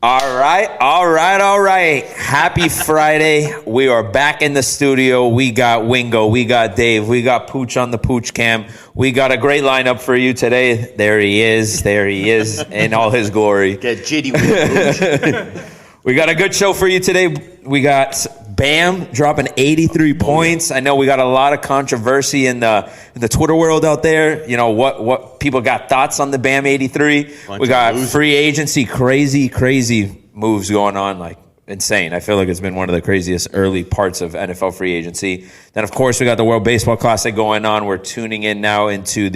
All right. Happy Friday. We are back in the studio. We got Wingo, we got Dave, we got Pooch on the Pooch Cam. We got a great lineup for you today. There he is in all his glory. Get jitty with it, Pooch. We got a good show for you today. We got Bam dropping 83 points. I know we got a lot of controversy in the Twitter world out there. You know, what people got thoughts on the Bam 83. We got free agency, crazy moves going on, like insane. I feel like it's been one of the craziest early parts of NFL free agency. Then, of course, we got the World Baseball Classic going on. We're tuning in now into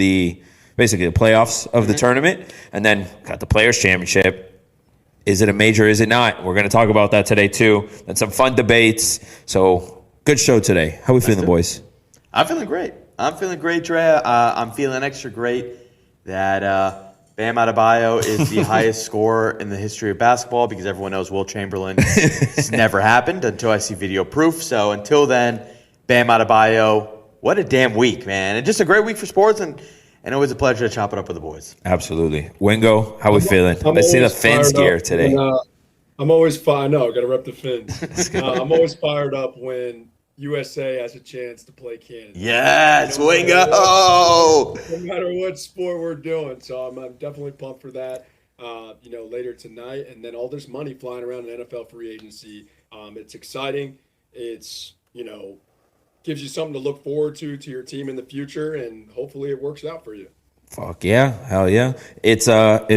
basically the playoffs of the tournament. And then got the Players' Championship. Is it a major? Is it not? We're going to talk about that today, too. And some fun debates. So, good show today. How we feeling, boys? I'm feeling great. Dre. I'm feeling extra great that Bam Adebayo is the highest scorer in the history of basketball because everyone knows Will Chamberlain. It's never happened until I see video proof. So, until then, Bam Adebayo, what a damn week, man. And just a great week for sports and always a pleasure to chop it up with the boys. Absolutely. Wingo, how we feeling? I see the Fins gear today. I'm always fired up. Got to rep the Fins. I'm always fired up when USA has a chance to play Canada. Yes, Wingo! No matter what sport we're doing. So I'm definitely pumped for that, later tonight. And then all this money flying around in NFL free agency. It's exciting. It's, gives you something to look forward to your team in the future, and hopefully it works out for you. Fuck yeah, hell yeah! It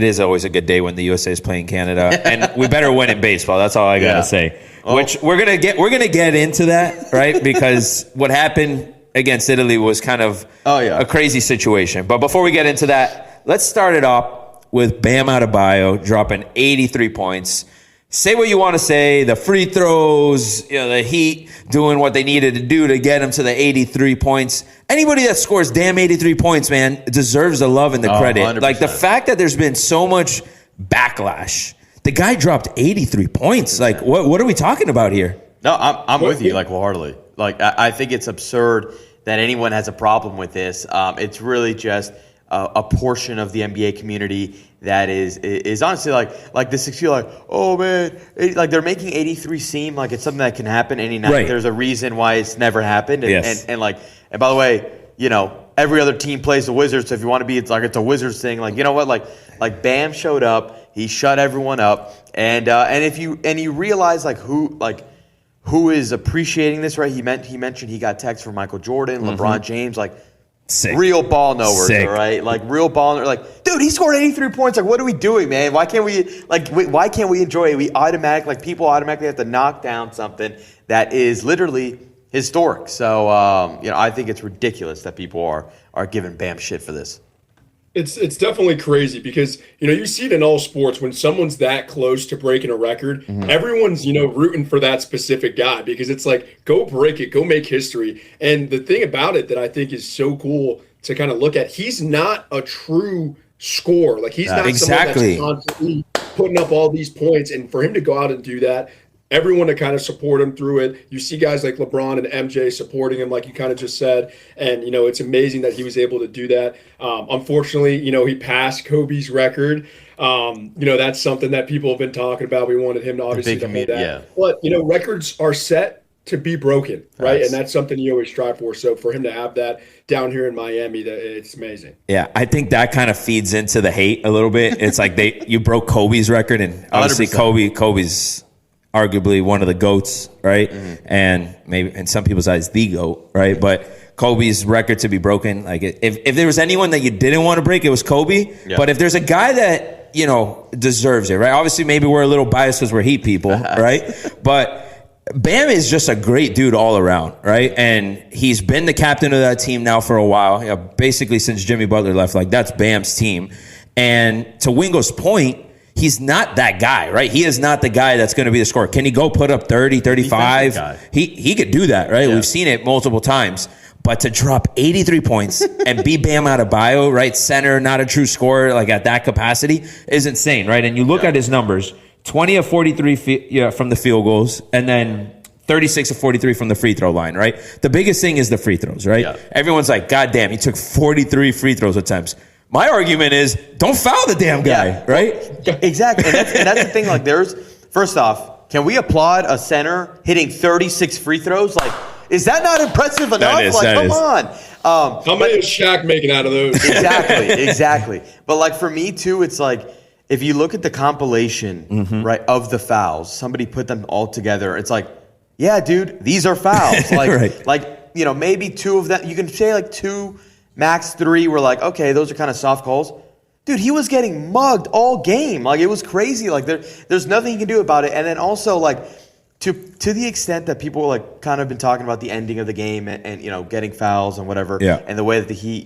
is always a good day when the USA is playing Canada, and we better win in baseball. That's all I gotta say. Oh. Which we're gonna get into that, right? Because what happened against Italy was kind of a crazy situation. But before we get into that, let's start it off with Bam Adebayo dropping 83 points. Say what you want to say, the free throws, the Heat doing what they needed to do to get him to the 83 points. Anybody that scores damn 83 points, man, deserves the love and the credit. 100%. Like the fact that there's been so much backlash. The guy dropped 83 points. 100%. Like, what are we talking about here? No, I'm with you, wholeheartedly. I think it's absurd that anyone has a problem with this. It's really just a portion of the NBA community that is honestly like this. Feel like, oh man, they're making 83 seem like it's something that can happen any night. Right. There's a reason why it's never happened. And, yes. and by the way, every other team plays the Wizards. So if you want to be, it's a Wizards thing. You know what? Like Bam showed up, he shut everyone up, and if you realize who is appreciating this, right? He mentioned he got texts from Michael Jordan, LeBron James, Sick. Real ball knowers, Sick. all right? Real ball knowers. Dude, he scored 83 points. What are we doing, man? Why can't we enjoy it? People automatically have to knock down something that is literally historic. So, I think it's ridiculous that people are giving Bam shit for this. It's definitely crazy because, you see it in all sports when someone's that close to breaking a record, everyone's, rooting for that specific guy because it's go break it, go make history. And the thing about it that I think is so cool to kind of look at, he's not a true scorer. He's not exactly someone that's constantly putting up all these points. And for him to go out and do that, everyone to kind of support him through it. You see guys like LeBron and MJ supporting him, like you kind of just said. And, it's amazing that he was able to do that. Unfortunately, he passed Kobe's record. That's something that people have been talking about. We wanted him to obviously hold that. Yeah. But, records are set to be broken, right? And that's something you always strive for. So for him to have that down here in Miami, it's amazing. Yeah, I think that kind of feeds into the hate a little bit. It's you broke Kobe's record, and obviously 100%. Kobe's arguably one of the GOATs, right? And maybe in some people's eyes, the GOAT, right? But Kobe's record to be broken, if there was anyone that you didn't want to break, it was Kobe. Yeah. But if there's a guy that, deserves it, right? Obviously, maybe we're a little biased because we're Heat people, right? But Bam is just a great dude all around, right? And he's been the captain of that team now for a while, basically since Jimmy Butler left. That's Bam's team. And to Wingo's point, he's not that guy, right? He is not the guy that's going to be the scorer. Can he go put up 30, 35? He could do that, right? Yeah. We've seen it multiple times. But to drop 83 points and be Bam Adebayo, right? Center, not a true scorer, at that capacity is insane, right? And you look at his numbers, 20 of 43 from the field goals, and then 36 of 43 from the free throw line, right? The biggest thing is the free throws, right? Yeah. Everyone's like, God damn, he took 43 free throws at times. My argument is don't foul the damn guy, right? Exactly. And that's the thing. Like, first off, can we applaud a center hitting 36 free throws? Like, is that not impressive enough? Come on. How many is Shaq making out of those? Exactly. But like for me too, it's like if you look at the compilation, right, of the fouls, somebody put them all together. It's like, yeah, dude, these are fouls. Like, right. like maybe two of them. You can say like 2, max 3. Were like, okay, those are kind of soft calls. Dude, he was getting mugged all game. Like, it was crazy. Like, there's nothing you can do about it. And then also, like, to the extent that people, like, kind of been talking about the ending of the game and getting fouls and whatever, and the way that the Heat,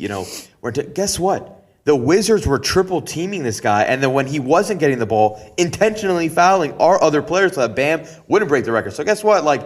guess what? The Wizards were triple teaming this guy, and then when he wasn't getting the ball, intentionally fouling our other players so that Bam wouldn't break the record. So guess what? Like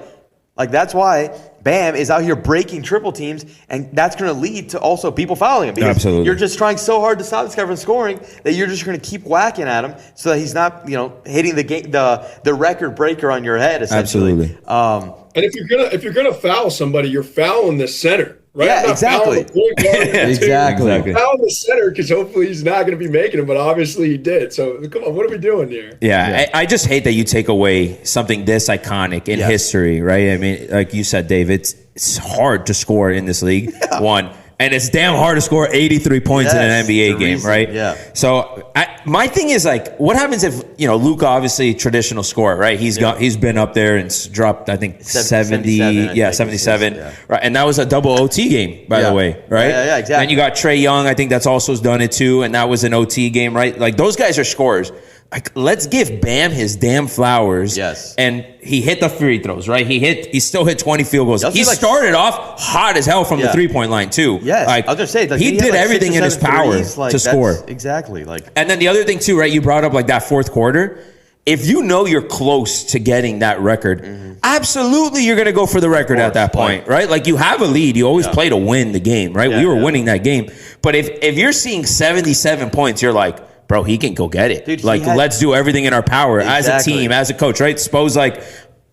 that's why Bam is out here breaking triple teams, and that's going to lead to also people fouling him. Because Absolutely. You're just trying so hard to stop this guy from scoring that you're just going to keep whacking at him so that he's not, hitting the record breaker on your head, essentially. Absolutely. And if you're gonna foul somebody, you're fouling the center. Right? Yeah, exactly. Exactly. Foul the center because hopefully he's not going to be making them, but obviously he did. So come on, what are we doing here? Yeah. I just hate that you take away something this iconic in history, right? I mean, like you said, Dave, it's hard to score in this league. One. And it's damn hard to score 83 points in an NBA game, right? Yeah. So my thing is like, what happens if Luka, obviously traditional scorer, right? He's been up there and dropped, I think 77. Right, and that was a double OT game, by the way, right? Yeah, exactly. Then you got Trae Young, I think that's also done it too, and that was an OT game, right? Like those guys are scorers. Like, let's give Bam his damn flowers. Yes. And he hit the free throws, right? He still hit 20 field goals. He started off hot as hell from the 3-point line, too. Yes. Like, I was going to say, like, he did everything in his power to score. Exactly. And then the other thing, too, right? You brought up, like, that fourth quarter. If you know you're close to getting that record, absolutely you're going to go for the record at that point, right? Like, you have a lead. You always play to win the game, right? We were winning that game. But if you're seeing 77 points, you're like, bro, he can go get it. Dude, let's do everything in our power as a team, as a coach, right? Suppose, like,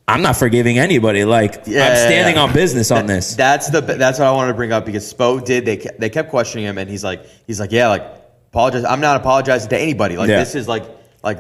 I'm not forgiving anybody. Like, I'm standing on business on this. That's what I wanted to bring up because Spo did. They kept questioning him, and he's like, yeah, like, apologize. I'm not apologizing to anybody. Like, this is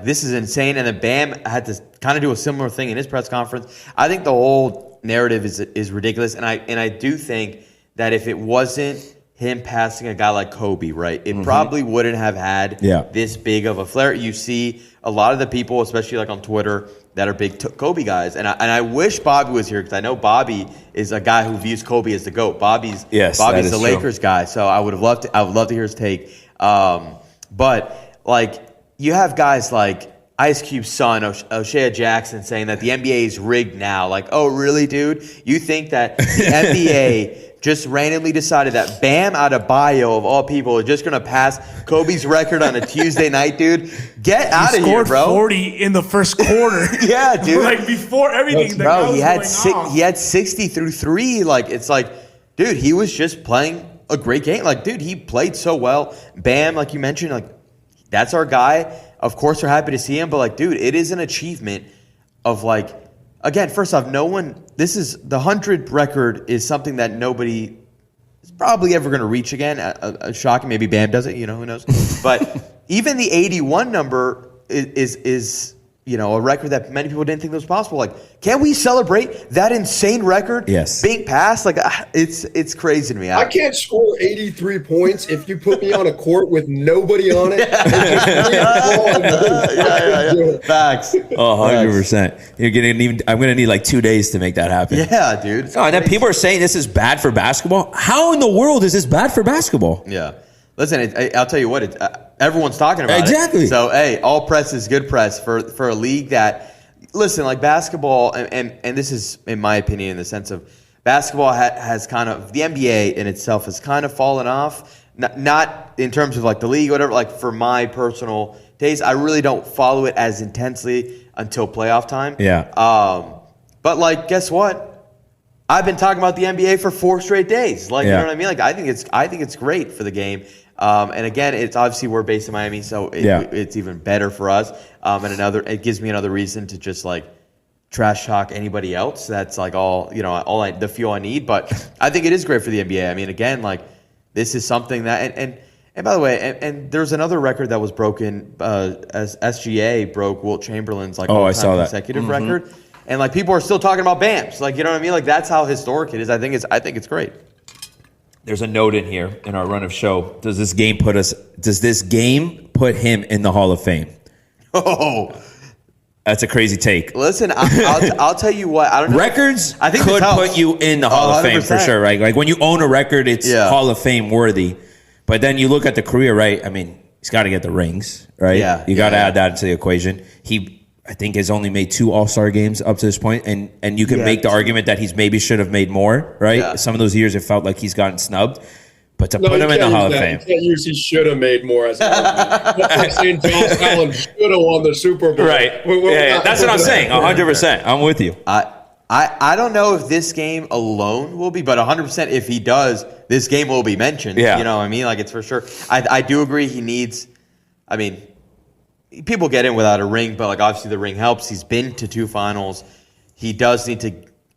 this is insane. And then Bam had to kind of do a similar thing in his press conference. I think the whole narrative is ridiculous, and I do think that if it wasn't him passing a guy like Kobe, right? It probably wouldn't have had this big of a flare. You see a lot of the people, especially like on Twitter, that are big Kobe guys. And I wish Bobby was here because I know Bobby is a guy who views Kobe as the GOAT. Bobby's the Lakers guy, so I would love to hear his take. But like you have guys like Ice Cube's son, O'Shea Jackson, saying that the NBA is rigged now. Like, oh, really, dude? You think that the NBA just randomly decided that Bam Adebayo, of all people, is just going to pass Kobe's record on a Tuesday night, dude? Get out of here, bro. He scored 40 in the first quarter. Yeah, dude. Like, before everything. Bro, he had 60 through 3. Like, it's like, dude, he was just playing a great game. Like, dude, he played so well. Bam, like you mentioned, like, that's our guy. Of course, we're happy to see him. But, like, dude, it is an achievement of, like, again, first off, this is the 100 record is something that nobody is probably ever going to reach again. Shocking. Maybe Bam does it, who knows? But even the 81 number is a record that many people didn't think was possible. Like, can we celebrate that insane record being passed? Like, it's crazy to me. I can't score 83 points if you put me on a court with nobody on it. Facts. 100%. I'm gonna need like 2 days to make that happen. Yeah, dude. Oh, and then people are saying this is bad for basketball. How in the world is this bad for basketball? Yeah. Listen, I'll tell you what. Everyone's talking about it. Exactly. So, hey, all press is good press for a league that, listen, like basketball, and this is, in my opinion, in the sense of basketball has kind of, the NBA in itself has kind of fallen off. Not in terms of like the league or whatever, like for my personal taste, I really don't follow it as intensely until playoff time. Yeah. But like, guess what? I've been talking about the NBA for 4 straight days. Like, you know what I mean? Like, I think it's great for the game. And again, it's obviously we're based in Miami, so it's even better for us. And it gives me another reason to just like trash talk anybody else. That's like the fuel I need. But I think it is great for the NBA. I mean, again, like this is something that and And by the way, and there's another record that was broken as SGA broke Wilt Chamberlain's all-time consecutive record, and people are still talking about Bams. You know what I mean? That's how historic it is. I think it's great. There's a note in here in our run of show. Does this game put him in the Hall of Fame? Oh, that's a crazy take. Listen, I'll tell you what. I don't know. Records could put you in the Hall of Fame for sure, right? When you own a record, it's Hall of Fame worthy. But then you look at the career, right? I mean, he's got to get the rings, right? Yeah, you got to add that to the equation. He, I think, has only made 2 All-Star games up to this point, and you can make the argument that he's maybe should have made more, right? Yeah. Some of those years it felt like he's gotten snubbed. But to put him in the Hall of Fame. You can't use he should have made more as That's like saying Josh Allen should have won the Super Bowl. Right. That's what I'm saying. 100%. I'm with you. I don't know if this game alone will be, but 100% if he does, this game will be mentioned. Yeah. You know what I mean? It's for sure. I do agree he needs, people get in without a ring, but obviously the ring helps. He's been to 2 finals. He does need to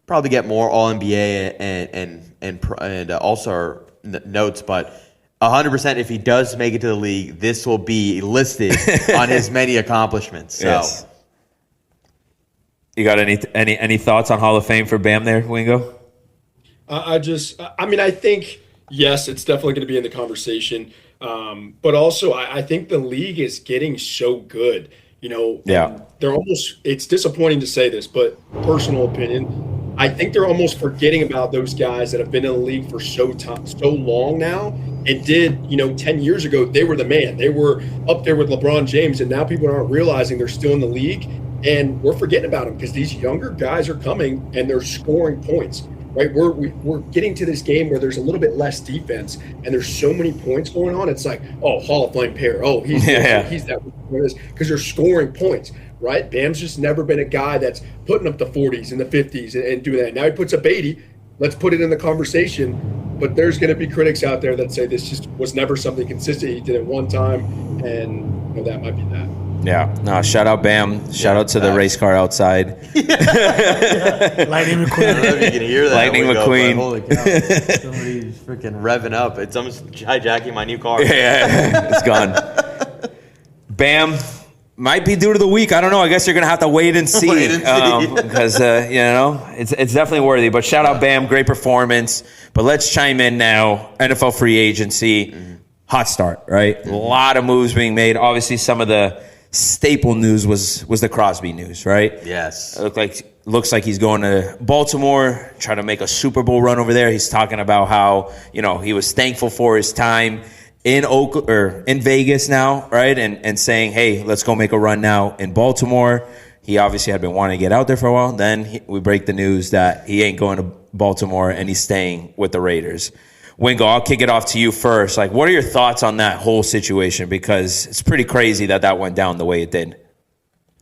probably get more All-NBA and All-Star notes, but 100% if he does make it to the league, this will be listed on his many accomplishments. So. Yes. You got any thoughts on Hall of Fame for Bam there, Wingo? I think, yes, it's definitely going to be in the conversation. But also, I think the league is getting so good. They're almost, it's disappointing to say this, but personal opinion, I think they're almost forgetting about those guys that have been in the league for so long now and did, 10 years ago, they were the man. They were up there with LeBron James, and now people aren't realizing they're still in the league, and we're forgetting about them because these younger guys are coming and they're scoring points. Right, we're getting to this game where there's a little bit less defense and there's so many points going on. It's like, oh, Hall of Fame pair. Oh, he's that because they're scoring points. Right, Bam's just never been a guy that's putting up the 40s and the 50s and doing that. Now he puts up 80. Let's put it in the conversation. But there's going to be critics out there that say this just was never something consistent. He did it one time, and that might be that. Yeah. No, shout out Bam. Shout out to the race car outside. Lightning McQueen. I don't know if you can hear that. Lightning McQueen. Holy cow. Somebody's freaking revving up. It's almost hijacking my new car. Yeah, it's gone. Bam might be due to the week. I don't know. I guess you're going to have to wait and see. Because, it's definitely worthy. But shout out Bam. Great performance. But let's chime in now. NFL free agency. Hot start, right? A lot of moves being made. Obviously, some of the staple news was the Crosby news, right? Yes. It looks like he's going to Baltimore, trying to make a Super Bowl run over there. He's talking about how, he was thankful for his time in Vegas now, right? And saying, hey, let's go make a run now in Baltimore. He obviously had been wanting to get out there for a while. Then we break the news that he ain't going to Baltimore and he's staying with the Raiders. Wingo, I'll kick it off to you first. What are your thoughts on that whole situation? Because it's pretty crazy that went down the way it did.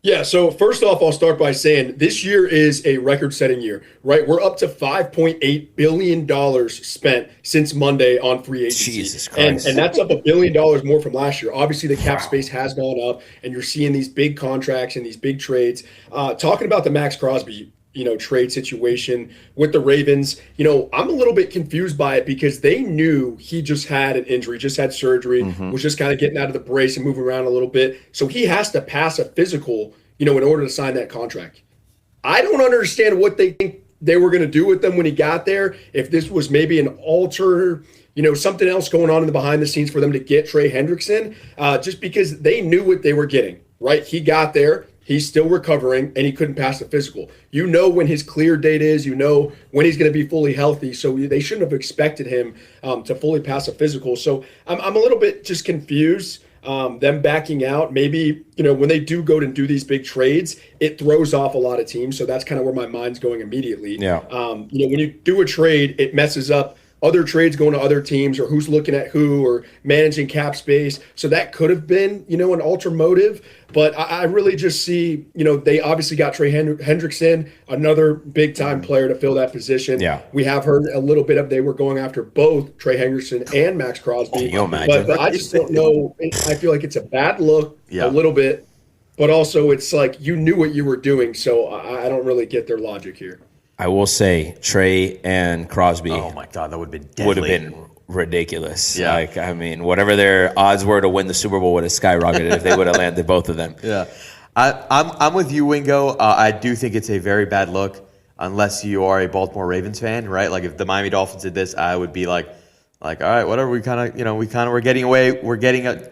Yeah, so first off, I'll start by saying this year is a record-setting year, right? We're up to $5.8 billion spent since Monday on free agency. Jesus Christ. And that's up $1 billion more from last year. Obviously, the cap space has gone up, and you're seeing these big contracts and these big trades. Talking about the Max Crosby trade situation with the Ravens, I'm a little bit confused by it because they knew he just had an injury, just had surgery, was just kind of getting out of the brace and moving around a little bit. So he has to pass a physical, in order to sign that contract. I don't understand what they think they were going to do with them when he got there. If this was maybe an alter, something else going on in the behind the scenes for them to get Trey Hendrickson, just because they knew what they were getting, right? He got there. He's still recovering, and he couldn't pass the physical. When his clear date is, when he's going to be fully healthy. So they shouldn't have expected him to fully pass a physical. So I'm a little bit just confused. Them backing out, maybe, when they do go to do these big trades, it throws off a lot of teams. So that's kind of where my mind's going immediately. Yeah. When you do a trade, it messes up other trades going to other teams or who's looking at who or managing cap space. So that could have been, an ultra motive. But I really just see, they obviously got Trey Hendrickson, another big-time player to fill that position. Yeah. We have heard a little bit of they were going after both Trey Hendrickson and Max Crosby. Can you imagine? But I just don't know. I feel like it's a bad look a little bit. But also it's like you knew what you were doing. So I don't really get their logic here. I will say Trey and Crosby. Oh my God, that would have been deadly. ridiculous. Yeah. Like, I mean, whatever their odds were to win the Super Bowl would have skyrocketed if they would have landed both of them. Yeah. I'm with you, Wingo. I do think it's a very bad look unless you are a Baltimore Ravens fan, right? Like if the Miami Dolphins did this, I would be like, all right, whatever. We're getting away.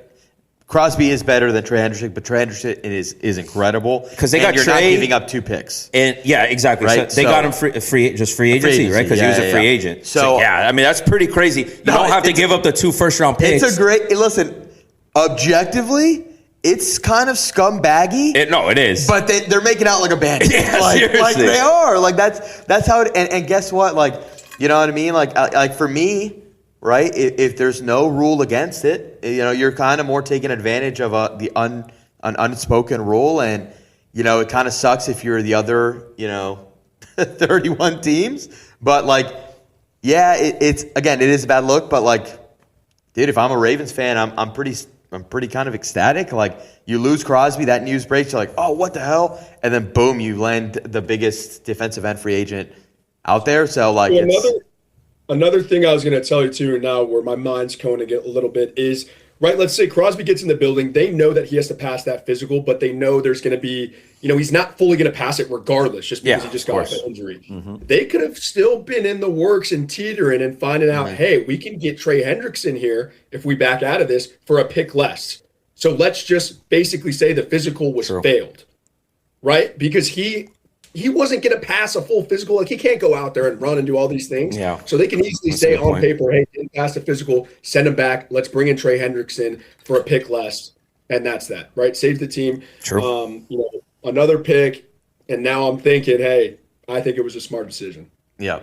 Crosby is better than Trey Hendrickson, but Trey Hendrickson is incredible because they got you're Trey, not giving up 2 picks. And yeah, exactly. Right? So they got him free agency, right? Because he was a free agent. So yeah, I mean that's pretty crazy. You don't have to give up the 2 first-round picks. It's a great listen. Objectively, it's kind of scumbaggy. It is. But they're making out like a bandit. Yeah, like they are. Like that's how it. And guess what? Like you know what I mean? Like for me. Right, if there's no rule against it, you're kind of more taking advantage of an unspoken rule, and it kind of sucks if you're the other 31 teams. But yeah, it is a bad look. But dude, if I'm a Ravens fan, I'm pretty kind of ecstatic. Like you lose Crosby, that news breaks, you're like, oh, what the hell? And then boom, you land the biggest defensive end free agent out there. So Another thing I was going to tell you too now where my mind's going to get a little bit is, right, let's say Crosby gets in the building. They know that he has to pass that physical, but they know there's going to be, he's not fully going to pass it regardless just because he just got off an injury. Mm-hmm. They could have still been in the works and teetering and finding out, hey, we can get Trey Hendrickson here if we back out of this for a pick less. So let's just basically say the physical was failed, right? Because he wasn't going to pass a full physical. Like, he can't go out there and run and do all these things. Yeah. So they can easily say on paper, hey, didn't pass the physical, send him back. Let's bring in Trey Hendrickson for a pick less. And that's that, right? Save the team. True. Another pick. And now I'm thinking, hey, I think it was a smart decision. Yeah.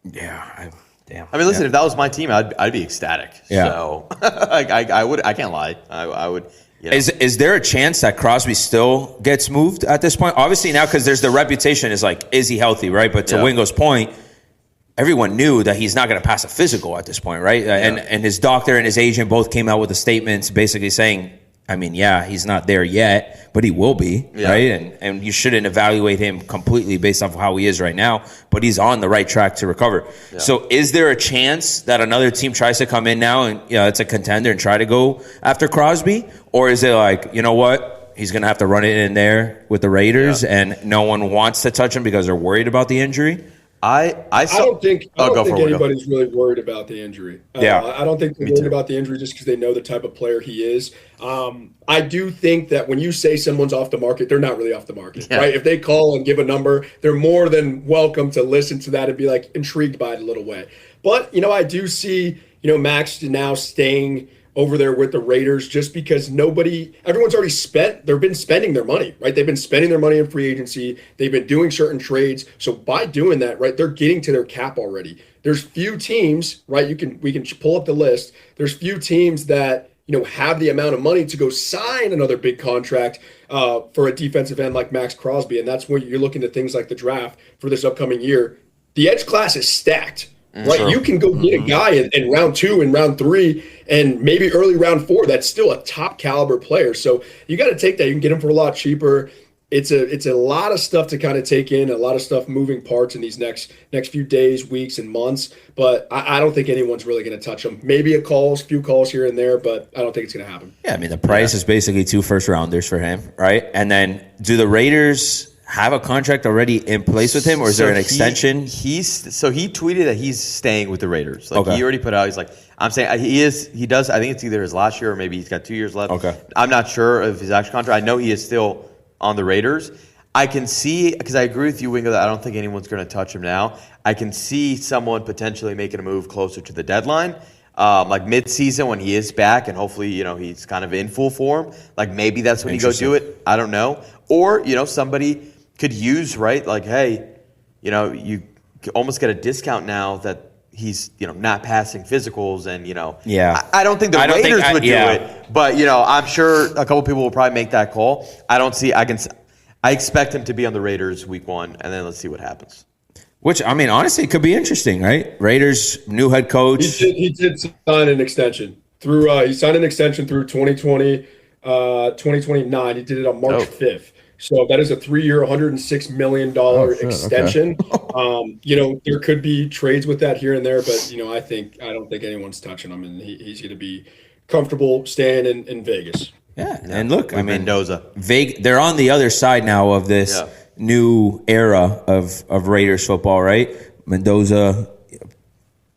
Yeah. Damn. I mean, listen, if that was my team, I'd be ecstatic. Yeah. So I can't lie. I would. Is there a chance that Crosby still gets moved at this point? Obviously now, because there's the reputation is he healthy, right? But to Wingo's point, everyone knew that he's not going to pass a physical at this point, right? Yeah. And his doctor and his agent both came out with the statements basically saying, I mean, yeah, he's not there yet, but he will be, right? And you shouldn't evaluate him completely based off of how he is right now, but he's on the right track to recover. Yeah. So is there a chance that another team tries to come in now and it's a contender and try to go after Crosby? Or is it like, you know what, he's going to have to run it in there with the Raiders and no one wants to touch him because they're worried about the injury? I don't think anybody's really worried about the injury. I don't think they're worried about the injury just because they know the type of player he is. I do think that when you say someone's off the market, they're not really off the market, right? If they call and give a number, they're more than welcome to listen to that and be intrigued by it a little way. But, I do see, Max now staying over there with the Raiders just because everyone's already they've been spending their money, right? They've been spending their money in free agency. They've been doing certain trades. So by doing that, right, they're getting to their cap already. There's few teams, right? We can pull up the list. There's few teams that, have the amount of money to go sign another big contract for a defensive end like Max Crosby. And that's when you're looking at things like the draft for this upcoming year. The edge class is stacked. Right, you can go get a guy in round 2 and round 3 and maybe early round 4 that's still a top caliber player. So you got to take that. You can get him for a lot cheaper. It's a lot of stuff to kind of take in, a lot of stuff, moving parts in these next few days, weeks, and months. But I don't think anyone's really going to touch him. Maybe few calls here and there, but I don't think it's going to happen. Yeah, I mean the price is basically 2 first-rounders for him, right? And then do the Raiders have a contract already in place with him, or is there an extension? He tweeted that he's staying with the Raiders. He already put out. He's like, I'm saying he is. He does. I think it's either his last year or maybe he's got 2 years left. Okay. I'm not sure of his actual contract. I know he is still on the Raiders. I can see, because I agree with you, Wingo, that I don't think anyone's going to touch him now. I can see someone potentially making a move closer to the deadline. Mid-season when he is back and hopefully, he's kind of in full form. Maybe that's when you go do it. I don't know. Or, somebody could use, right? Hey, you almost get a discount now that he's, not passing physicals and, I don't think the Raiders would do it, but, I'm sure a couple people will probably make that call. I expect him to be on the Raiders week 1, and then let's see what happens. Which, I mean, honestly, it could be interesting, right? Raiders, new head coach. He did sign an extension through 2020, 2029. He did it on March 5th. So that is a 3-year, $106 million extension. Okay. There could be trades with that here and there, but I don't think anyone's touching him, and he's going to be comfortable staying in Vegas. Yeah, and look, Mendoza. They're on the other side now of this new era of Raiders football, right? Mendoza,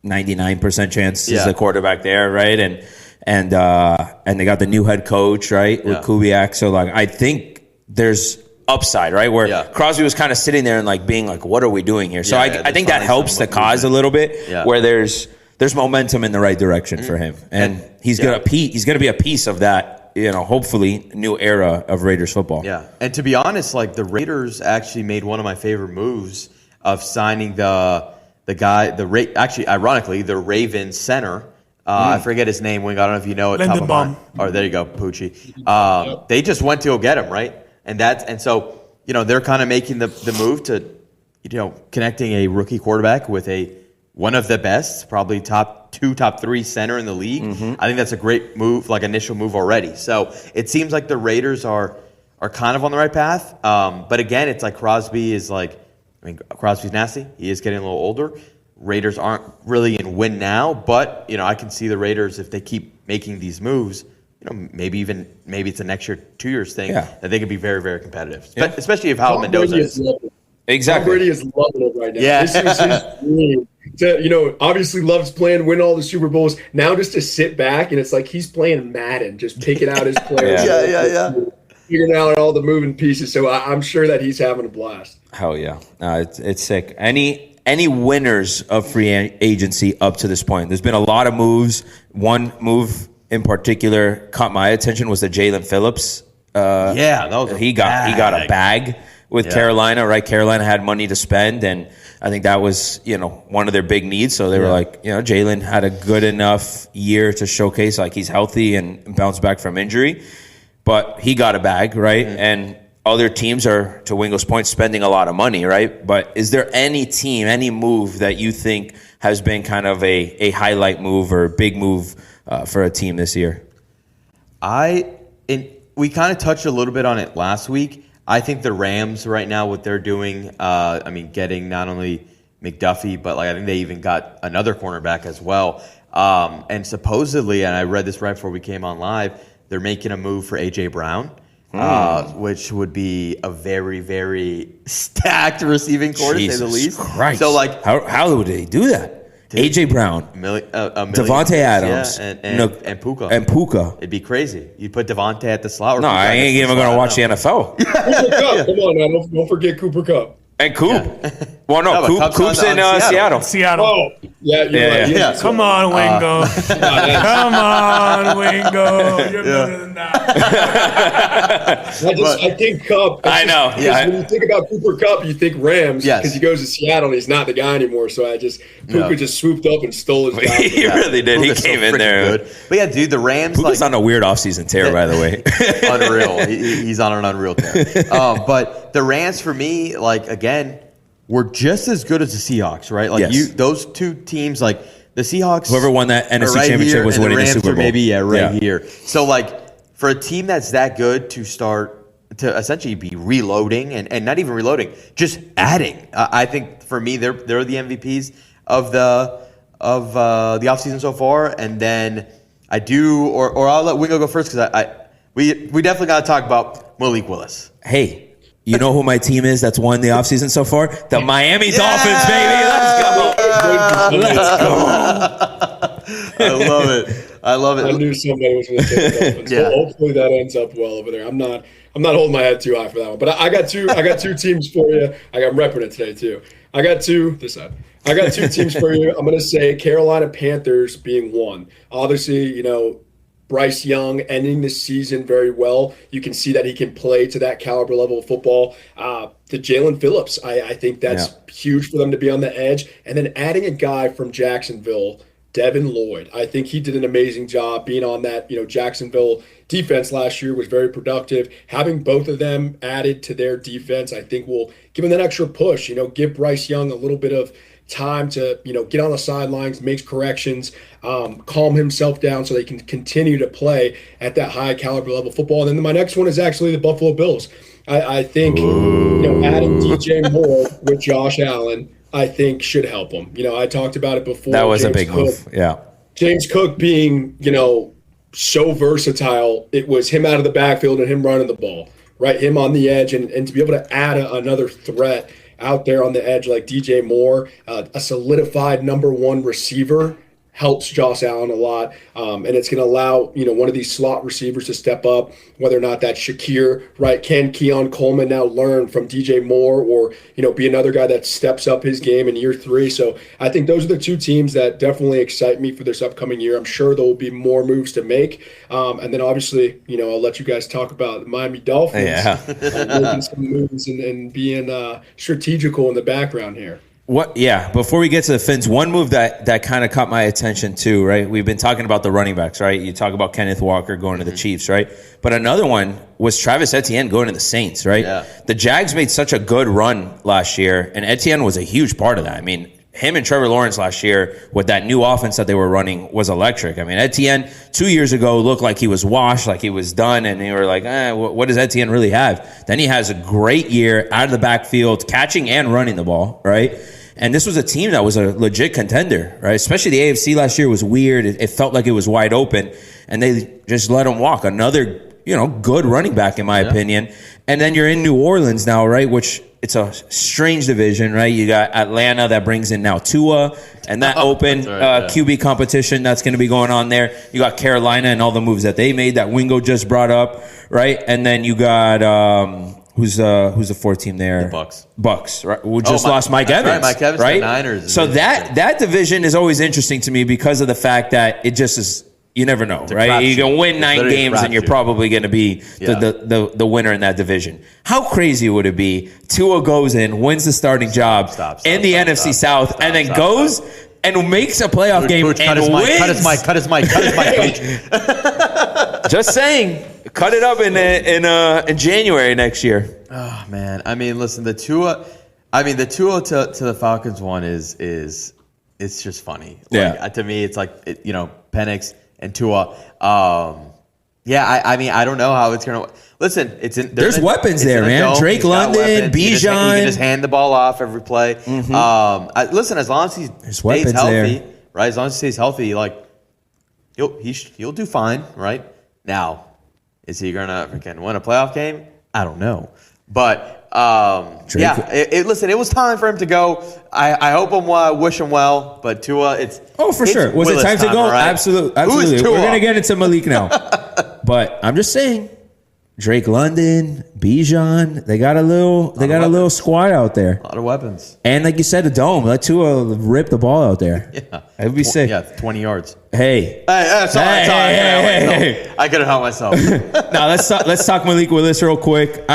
99% chance is the quarterback there, right? And they got the new head coach, right, with Kubiak. So I think there's upside, right? Where Crosby was kind of sitting there and being what are we doing here? So I think that helps the cause a little bit, where there's momentum in the right direction for him, and he's gonna be a piece of that. Hopefully, new era of Raiders football. Yeah, and to be honest, the Raiders actually made one of my favorite moves of signing the guy, ironically, the Ravens center. I forget his name, Wing. I don't know if you know it. Lindenbaum. Oh, there you go, Poochie. They just went to go get him, right? And so they're kind of making the move to connecting a rookie quarterback with one of the best, probably top 3 center in the league. I think that's a great move, initial move already. So it seems like the Raiders are kind of on the right path. But again, it's Crosby is Crosby's nasty. He is getting a little older. Raiders aren't really in win now, but I can see the Raiders, if they keep making these moves, maybe it's a next year, 2 years thing, that they could be very, very competitive. Especially if how Mendoza is. Exactly. Tom Brady is loving it right now. Yeah. This is his dream. Obviously loves playing, win all the Super Bowls. Now just to sit back and it's he's playing Madden, just picking out his players. Figuring out all the moving pieces. So I'm sure that he's having a blast. Hell yeah. It's sick. Any winners of free agency up to this point? There's been a lot of moves. One move in particular caught my attention was the Jalen Phillips. That was he got a bag with Carolina, right? Carolina had money to spend, and I think that was one of their big needs. So they were Jalen had a good enough year to showcase he's healthy and bounce back from injury, but he got a bag, right? And other teams are, to Wingo's point, spending a lot of money, right? But is there any team, any move that you think has been kind of a highlight move or a big move for a team this year? We kind of touched a little bit on it last week. I think the Rams right now, what they're doing, getting not only McDuffie, but I think they even got another cornerback as well. And supposedly, and I read this right before we came on live, they're making a move for A.J. Brown. Which would be a very, very stacked receiving core, to say the least. Christ. So, how would they do that? A.J. Brown, Devontae Adams, and Puka. And Puka. It'd be crazy. You'd put Devontae at the slot. No, I ain't even going to watch the NFL. Cooper Kupp. Come on, man. Don't forget Cooper Kupp. And Coop. Well, no, Coop's in Seattle. Seattle. Oh, yeah. Come on, Wingo. Come on, Wingo. You're better than that. I think Kupp. I know. When you think about Cooper Kupp, you think Rams because he goes to Seattle and he's not the guy anymore. So Puka just swooped up and stole his job. He really did. He came in there. Good. But yeah, dude, the Rams. Puka's on a weird offseason tear, by the way. Unreal. He's on an unreal tear. But the Rams, for me, again, we're just as good as the Seahawks, right? Those two teams, the Seahawks. Whoever won that NFC Championship was winning the Super Bowl. Maybe here. So for a team that's that good to start to essentially be reloading and not even reloading, just adding. I think for me, they're the MVPs of the offseason so far. And then I do, or I'll let Wingo go first because we definitely got to talk about Malik Willis. Hey. You know who my team is that's won the offseason so far? The Miami Dolphins, baby. Let's go. I love it. I knew somebody was going to say the Dolphins. Hopefully that ends up well over there. I'm not holding my head too high for that one. But I got two teams for you. I'm repping it today too. I got two teams for you. I'm going to say Carolina Panthers being one. Obviously, Bryce Young ending the season very well. You can see that he can play to that caliber level of football. The Jalen Phillips, I think that's huge for them to be on the edge. And then adding a guy from Jacksonville, Devin Lloyd. I think he did an amazing job being on that, Jacksonville defense last year was very productive. Having both of them added to their defense, I think will give them that extra push, give Bryce Young a little bit of time to, get on the sidelines, makes corrections, calm himself down so they can continue to play at that high caliber level football. And then my next one is actually the Buffalo Bills. I think, adding DJ Moore with Josh Allen, I think should help him. I talked about it before. That was a big move. Yeah. James Cook being, so versatile. It was him out of the backfield and him running the ball, right? Him on the edge, and to be able to add another threat out there on the edge like DJ Moore, a solidified number one receiver, helps Josh Allen a lot. And it's going to allow, one of these slot receivers to step up, whether or not that's Shakir, right? Can Keon Coleman now learn from DJ Moore or, be another guy that steps up his game in year 3? So I think those are the two teams that definitely excite me for this upcoming year. I'm sure there will be more moves to make. And then obviously, I'll let you guys talk about the Miami Dolphins. Making some moves and being strategical in the background here. Before we get to the Fins, one move that kind of caught my attention too, right? We've been talking about the running backs, right? You talk about Kenneth Walker going to the Chiefs, right? But another one was Travis Etienne going to the Saints, right? Yeah. The Jags made such a good run last year, and Etienne was a huge part of that. I mean, him and Trevor Lawrence last year with that new offense that they were running was electric. I mean, Etienne 2 years ago looked like he was washed, like he was done, and they were like, what does Etienne really have? Then he has a great year out of the backfield, catching and running the ball, right? And this was a team that was a legit contender, right? Especially the AFC last year was weird. It felt like it was wide open, and they just let him walk. Another, good running back, in my opinion. And then you're in New Orleans now, right? Which it's a strange division, right? You got Atlanta that brings in now Tua, and that open QB competition that's going to be going on there. You got Carolina and all the moves that they made that Wingo just brought up, right? And then you got who's the fourth team there? The Bucks, right? We just lost Mike Evans. Right, Mike Evans, right? The Niners. So that division is always interesting to me because of the fact that it just is. You never know, right? You can win 9 games and you're probably going to be the winner in that division. How crazy would it be? Tua goes in, wins the starting job in the NFC South, and then goes and makes a playoff game and wins. Cut his mic, coach. Just saying, cut it up in January next year. Oh man, I mean, listen, the Tua to the Falcons one is it's just funny. To me, it's like Penix and Tua. I mean, I don't know how it's going to. Listen, there's weapons there, man. Drake London, Bijan. You can just hand the ball off every play. Mm-hmm. Listen, as long as he stays healthy, right? As long as he stays healthy, he'll do fine, right? Now, is he gonna freaking win a playoff game? I don't know, but. Listen, it was time for him to go. I hope wish him well, but Tua, for sure. Was it time to go? Right? Absolutely. We're gonna get into Malik now, but I'm just saying, Drake London, Bijan, they got a little squad out there. A lot of weapons, and like you said, a dome. Let Tua rip the ball out there. Yeah, it would be sick. Yeah, 20 yards. Hey, I couldn't help myself. Now let's talk Malik Willis real quick.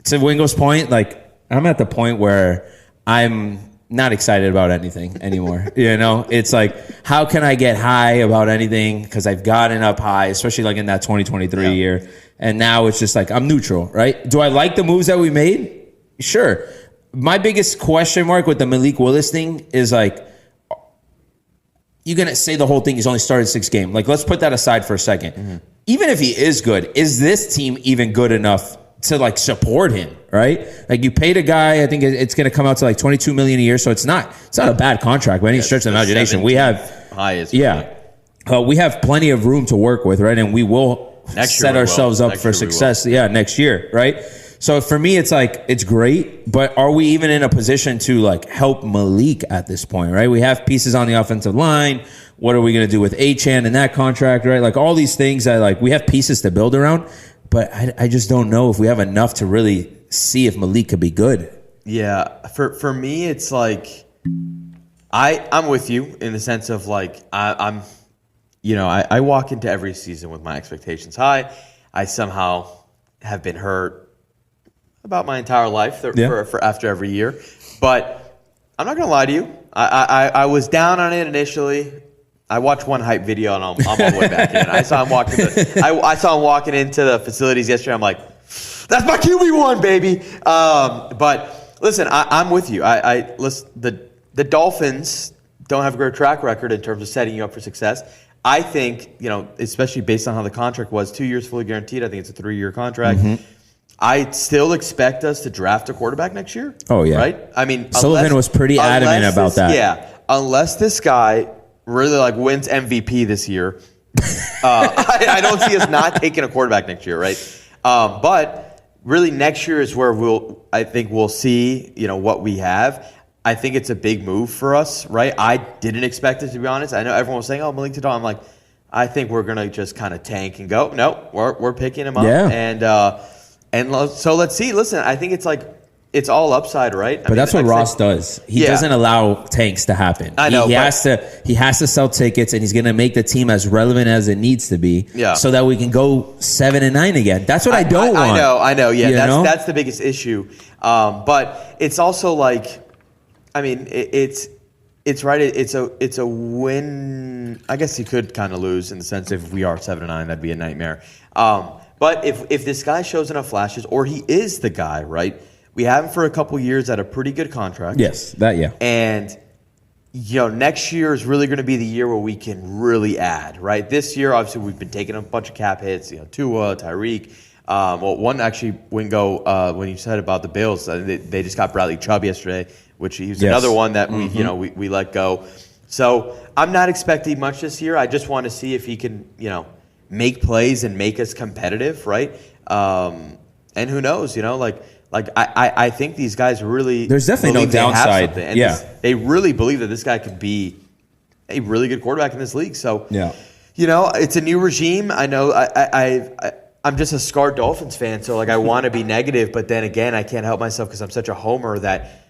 To Wingo's point, I'm at the point where I'm not excited about anything anymore. It's like, how can I get high about anything? Because I've gotten up high, especially in that 2023 year. And now it's just I'm neutral, right? Do I like the moves that we made? Sure. My biggest question mark with the Malik Willis thing is you're going to say the whole thing, he's only started 6 games. Let's put that aside for a second. Mm-hmm. Even if he is good, is this team even good enough to support him, right? You paid a guy, I think it's going to come out to $22 million a year, so it's not a bad contract by any stretch of the imagination. We have highest, we have plenty of room to work with, right? And we will set ourselves up for success. Yeah, next year, right? So for me, it's great, but are we even in a position to help Malik at this point, right? We have pieces on the offensive line. What are we going to do with Achane and that contract, right? All these things that we have pieces to build around. But I just don't know if we have enough to really see if Malik could be good. Yeah, for me, it's I'm with you in the sense of I walk into every season with my expectations high. I somehow have been hurt about my entire life for after every year. But I'm not going to lie to you. I was down on it initially. I watched one hype video and I'm on the way back in. I saw him walking into the facilities yesterday. I'm like, that's my QB1, baby. But listen, I'm with you. The the Dolphins don't have a great track record in terms of setting you up for success. I think, especially based on how the contract was, 2 years fully guaranteed. I think it's a 3-year contract. Mm-hmm. I still expect us to draft a quarterback next year. Oh, yeah. Right? I mean, Sullivan was pretty adamant about that. Yeah. Unless this guy really wins MVP this year, I don't see us not taking a quarterback next year, right? But really next year is where I think we'll see, what we have. I think it's a big move for us, right? I didn't expect it, to be honest. I know everyone was saying, Malik Tidal. I'm like, I think we're going to just kind of tank and go. No, we're picking him up. Yeah. And so let's see. Listen, I think it's all upside, right? But that's what Ross does. He doesn't allow tanks to happen. I know. He has to sell tickets, and he's going to make the team as relevant as it needs to be, so that we can go 7-9 again. That's what I don't want. I know. Yeah, that's the biggest issue. But it's also it's right. It's a win. I guess you could kind of lose in the sense if we are 7-9, that'd be a nightmare. But if this guy shows enough flashes, or he is the guy, right? We have him for a couple years at a pretty good contract. Yes, And next year is really going to be the year where we can really add, right? This year, obviously, we've been taking a bunch of cap hits. Tua, Tyreek. One actually wouldn't go when you said about the Bills. They just got Bradley Chubb yesterday, which he's another one that we let go. So I'm not expecting much this year. I just want to see if he can make plays and make us competitive, right? And who knows, I think these guys really there's definitely no downside. And they really believe that this guy could be a really good quarterback in this league. So it's a new regime. I know I'm just a scarred Dolphins fan, so I want to be negative, but then again, I can't help myself because I'm such a homer that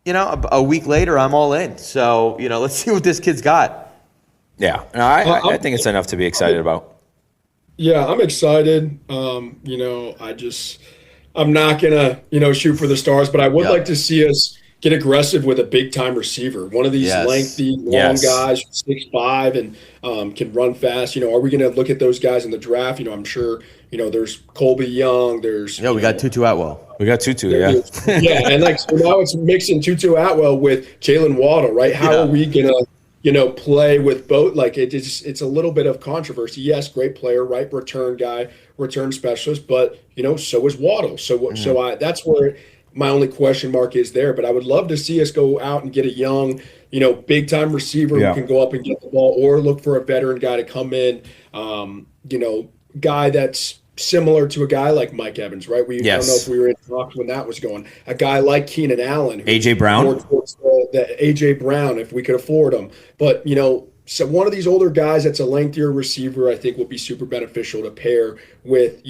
a week later I'm all in. So let's see what this kid's got. Yeah, no, I think it's enough to be excited about. Yeah, I'm excited. I'm not gonna shoot for the stars, but I would like to see us get aggressive with a big time receiver. One of these lengthy, long guys, 6'5", and can run fast. Are we gonna look at those guys in the draft? I'm sure. There's Colby Young. There's we got Tutu Atwell. We got Tutu, yeah, and so now it's mixing Tutu Atwell with Jalen Waddle, right? How are we gonna play with both? It's a little bit of controversy. Yes, great player, right? Return guy, return specialist, but so is Waddle. So that's where my only question mark is there. But I would love to see us go out and get a young, big time receiver who can go up and get the ball, or look for a veteran guy to come in, guy that's similar to a guy like Mike Evans, right? I don't know if we were in talks when that was going. A guy like Keenan Allen. A.J. Brown. The A.J. Brown, if we could afford him. But, so one of these older guys that's a lengthier receiver, I think will be super beneficial to pair with,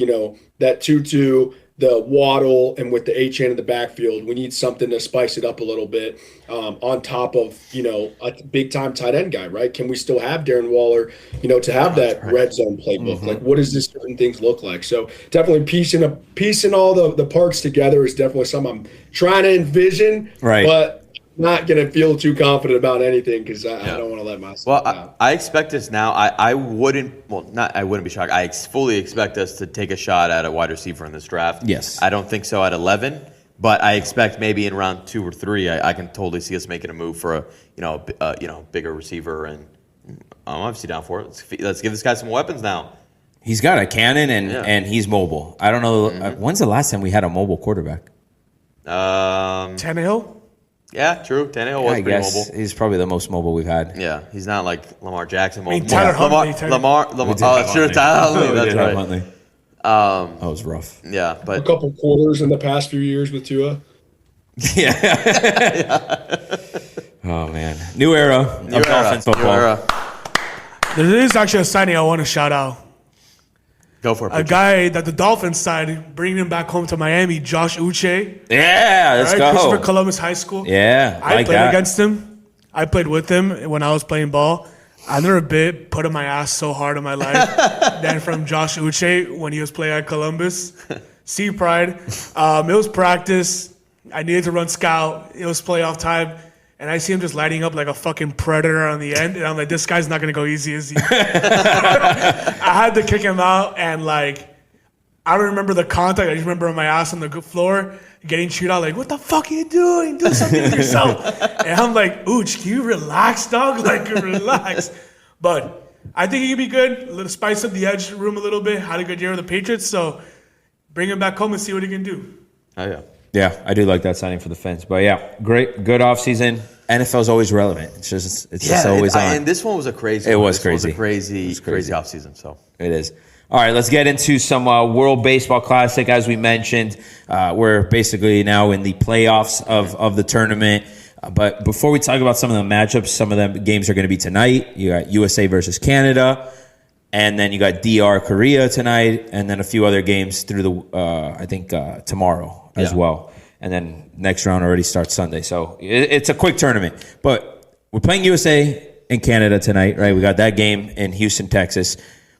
that Tutu, the Waddle, and with the A-chain in the backfield. We need something to spice it up a little bit on top of, a big-time tight end guy, right? Can we still have Darren Waller, to have that red zone playbook? Mm-hmm. What does this certain things look like? So definitely piecing all the parts together is definitely something I'm trying to envision, right? But not going to feel too confident about anything because I don't want to let myself down. I expect us now. I wouldn't be shocked. I fully expect us to take a shot at a wide receiver in this draft. Yes. I don't think so at 11, but I expect maybe in round 2 or 3, I can totally see us making a move for a bigger receiver, and I'm obviously down for it. Let's give this guy some weapons now. He's got a cannon and he's mobile. I don't know. When's the last time we had a mobile quarterback? Tannehill? Yeah, true. Tannehill was pretty mobile. He's probably the most mobile we've had. Yeah, he's not like Lamar Jackson. Tyler Huntley. Lamar. Sure, Tyler Huntley. That's right. Huntley. That was rough. Yeah, but a couple quarters in the past few years with Tua. Yeah. Oh man, new era of Dolphins football. New era. There is actually a signing I want to shout out. Go for it. A guy that the Dolphins signed, bringing him back home to Miami, Josh Uche. Yeah, let's go. Christopher Columbus High School. Yeah, I played against him. I played with him when I was playing ball. I never put in my ass so hard in my life than from Josh Uche when he was playing at Columbus. Sea Pride. It was practice. I needed to run scout. It was playoff time. And I see him just lighting up like a fucking predator on the end. And I'm like, this guy's not going to go easy, is he? I had to kick him out. And, I don't remember the contact. I just remember my ass on the floor getting chewed out. Like, what the fuck are you doing? Do something with yourself. And I'm like, Ooch, can you relax, dog? Like, relax. But I think he can be good. A little spice up the edge room a little bit. Had a good year with the Patriots. So bring him back home and see what he can do. Oh, yeah. Yeah, I do like that signing for the Fins. But yeah, great, good offseason. NFL's always relevant. It's just always on. And this one was a crazy. It was crazy. crazy. It was crazy offseason. So it is. All right, let's get into some World Baseball Classic. As we mentioned, we're basically now in the playoffs of the tournament. But before we talk about some of the matchups, some of the games are going to be tonight. You got USA versus Canada, and then you got DR Korea tonight, and then a few other games through the tomorrow as well. And then next round already starts Sunday. So it's a quick tournament. But we're playing USA and Canada tonight, right? We got that game in Houston, Texas.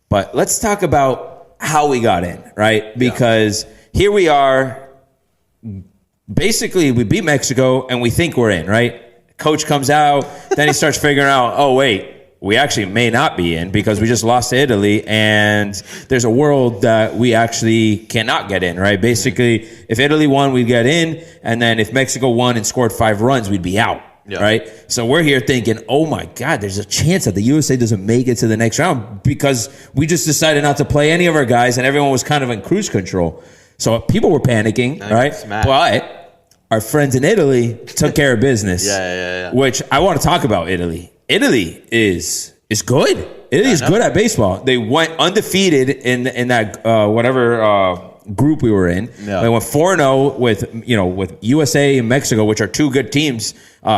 But let's talk about how we got in, right? Because here we are. Basically, we beat Mexico, and we think we're in, right? Coach comes out. Then he starts figuring out, oh, wait, we actually may not be in because we just lost to Italy, and there's a world that we actually cannot get in, right? Basically, if Italy won, we'd get in, and then if Mexico won and scored 5 runs, we'd be out. Yeah. Right? So we're here thinking, oh my God, there's a chance that the USA doesn't make it to the next round because we just decided not to play any of our guys and everyone was kind of in cruise control. So people were panicking, right? But our friends in Italy took care of business. Which I want to talk about Italy. Italy is good. Italy is good at baseball. They went undefeated in that group we were in. Yeah. They went 4-0 with USA and Mexico, which are 2 good teams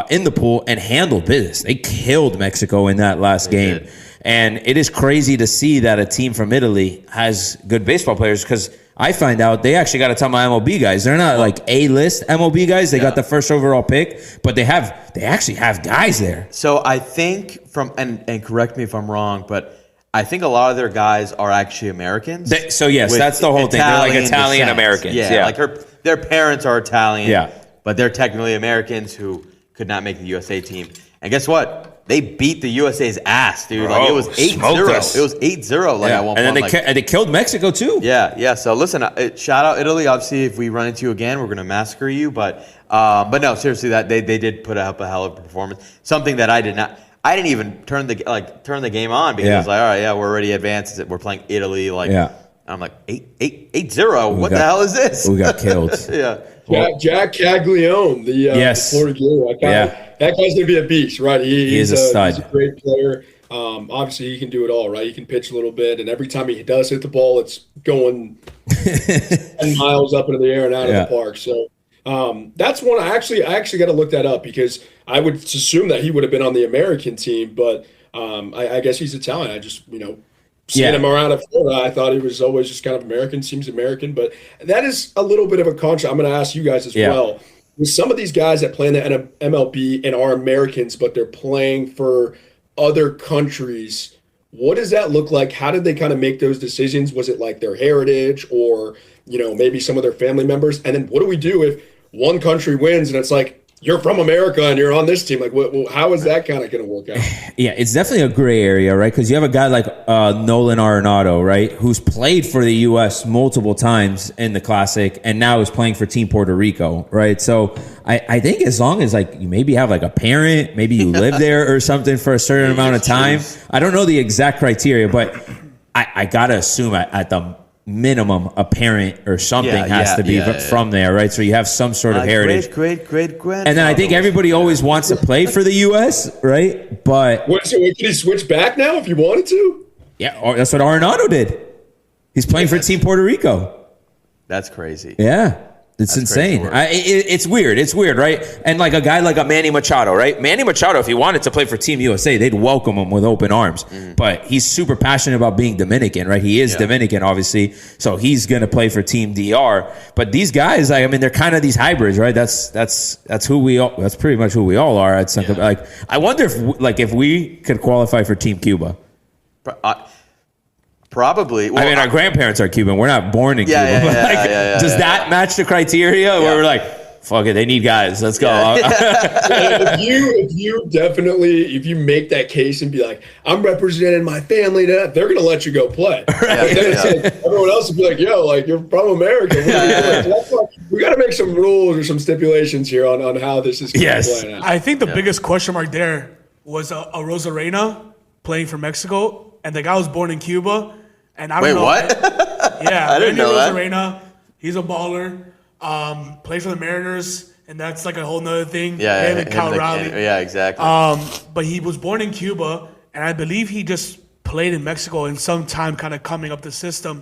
in the pool, and handled business. They killed Mexico in that last game. Did. And it is crazy to see that a team from Italy has good baseball players because I find out they actually got a ton of MLB guys. They're not like A-list MLB guys. They got the first overall pick, but they actually have guys there. So I think and correct me if I'm wrong, but I think a lot of their guys are actually Americans. That's the whole thing. They're like Italian Americans. Yeah, like their parents are Italian, but they're technically Americans who could not make the USA team. And guess what? They beat the USA's ass, dude. Like it was 8-0. It was 8-0 at one point. And then they killed Mexico too. Yeah. So listen, shout out Italy. Obviously, if we run into you again, we're gonna massacre you. But no, seriously, that they did put up a hell of a performance. Something that I did not. I didn't even turn the game on because I was like, all right, we're already advanced. We're playing Italy. I'm like 8-0. What the hell is this? We got killed. Jack Caglione, the Florida Gator. That guy's gonna be a beast, right? He's a stud. He's a great player. Obviously, he can do it all, right? He can pitch a little bit, and every time he does hit the ball, it's going 10 miles up into the air and out of the park. So that's one I actually got to look that up because I would assume that he would have been on the American team, but I guess he's Italian. I just seeing him around at Florida, I thought he was always just kind of American. Seems American, but that is a little bit of a contrast. I'm going to ask you guys as well. With some of these guys that play in the MLB and are Americans, but they're playing for other countries, what does that look like? How did they kind of make those decisions? Was it like their heritage or, maybe some of their family members? And then what do we do if one country wins and it's like, you're from America and you're on this team? Like, how is that kind of going to work out? Yeah, it's definitely a gray area, right? Because you have a guy like Nolan Arenado, right, who's played for the U.S. multiple times in the Classic and now is playing for Team Puerto Rico, right? So I think as long as you maybe have a parent, maybe you live there or something for a certain amount of time. I don't know the exact criteria, but I got to assume at the minimum a parent or something has to be from there, right? So you have some sort of heritage. Great grandfather. And then I think everybody always wants to play for the U.S., right? But can he switch back now if you wanted to? Yeah, that's what Arenado did. He's playing for Team Puerto Rico. That's crazy. Yeah. It's insane. It's weird. It's weird, right? And like a guy like a Manny Machado, right? Manny Machado, if he wanted to play for Team USA, they'd welcome him with open arms. But he's super passionate about being Dominican, right? He is Dominican, obviously. So he's going to play for Team DR. But these guys, they're kind of these hybrids, right? That's who we all. That's pretty much who we all are. At some I wonder if we could qualify for Team Cuba. Probably. Well, our grandparents are Cuban. We're not born in Cuba. Does that match the criteria where we're like, fuck it, they need guys. Let's go. if you make that case and be like, I'm representing my family, they're going to let you go play. Everyone else will be like, yo, like, you're from America. We got to make some rules or some stipulations here on how this is going to play out. I think the biggest question mark there was a Rosarena playing for Mexico, and the guy was born in Cuba. And I don't know. Wait, what? Yeah, I didn't know that. Rosarena, he's a baller. Played for the Mariners, and that's like a whole nother thing. Yeah, him and Cal Raleigh. Yeah, exactly. But he was born in Cuba, and I believe he just played in Mexico in some time, kind of coming up the system,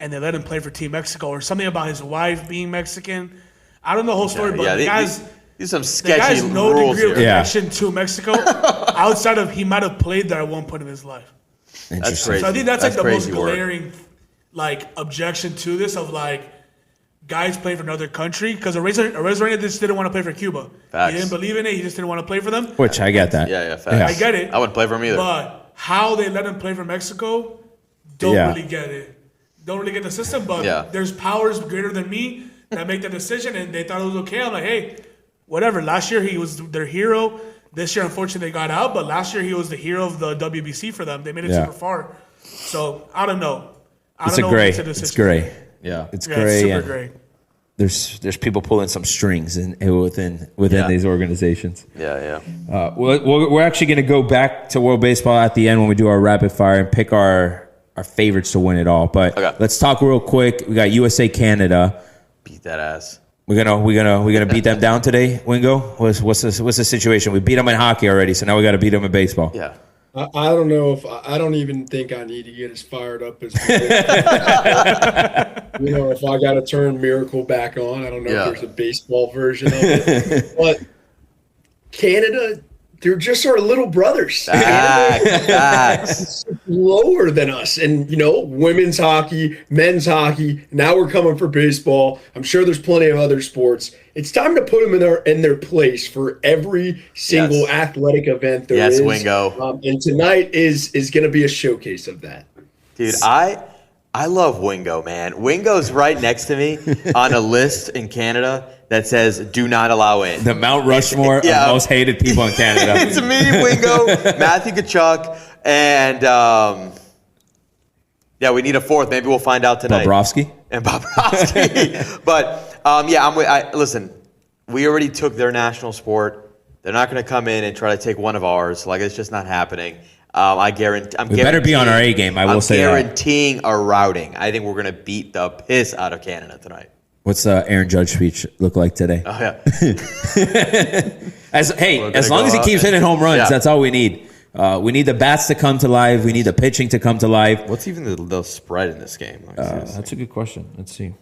and they let him play for Team Mexico, or something about his wife being Mexican. I don't know the whole story, but the guy's some sketchy the guy's no rules degree of here. connection to Mexico outside of he might have played there at one point in his life. That's crazy. So I think that's like the most crazy word. glaring objection to this of guys playing for another country, because Rosarena just didn't want to play for Cuba. Facts. He didn't believe in it. He just didn't want to play for them. Which I get that. Yeah, facts. I get it. I wouldn't play for him either. But how they let him play for Mexico, don't really get it. Don't really get the system. But there's powers greater than me that make the decision, and they thought it was okay. I'm like, hey, whatever. Last year he was their hero. This year, unfortunately, they got out. But last year he was the hero of the WBC for them. They made it super far. So I don't know. It's gray. Yeah, it's Yeah, gray. it's super and gray. There's people pulling some strings within these organizations. Yeah. We're actually going to go back to World Baseball at the end when we do our rapid fire and pick our favorites to win it all. But let's talk real quick. We got USA Canada. Beat that ass. We're gonna beat them down today, Wingo. What's the situation? We beat them in hockey already, so now we got to beat them in baseball. Yeah. I don't know if I don't even think I need to get as fired up as if I got to turn Miracle back on. I don't know if there's a baseball version of it, but Canada, they're just our little brothers. Lower than us, and women's hockey, men's hockey. Now we're coming for baseball. I'm sure there's plenty of other sports. It's time to put them in their place for every single athletic event there is. Yes, Wingo. And tonight is going to be a showcase of that. Dude, I love Wingo, man. Wingo's right next to me on a list in Canada that says "Do not allow in." The Mount Rushmore of most hated people in Canada. It's me, Wingo, Matthew Tkachuk, and we need a fourth. Maybe we'll find out tonight. Bobrovsky. But listen, we already took their national sport. They're not going to come in and try to take one of ours. It's just not happening. We better be on our A game. I will say that. I'm guaranteeing a routing. I think we're going to beat the piss out of Canada tonight. What's Aaron Judge speech look like today? Oh yeah. as long as he keeps hitting home runs, that's all we need. We need the bats to come to life. We need the pitching to come to life. What's even the spread in this game? That's a good question. Let's see.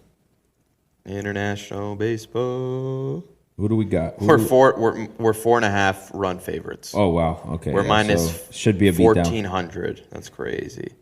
International baseball. Who do we got? We're 4.5 run favorites. Oh wow. Okay. We're minus should be a beatdown. 1,400. That's crazy.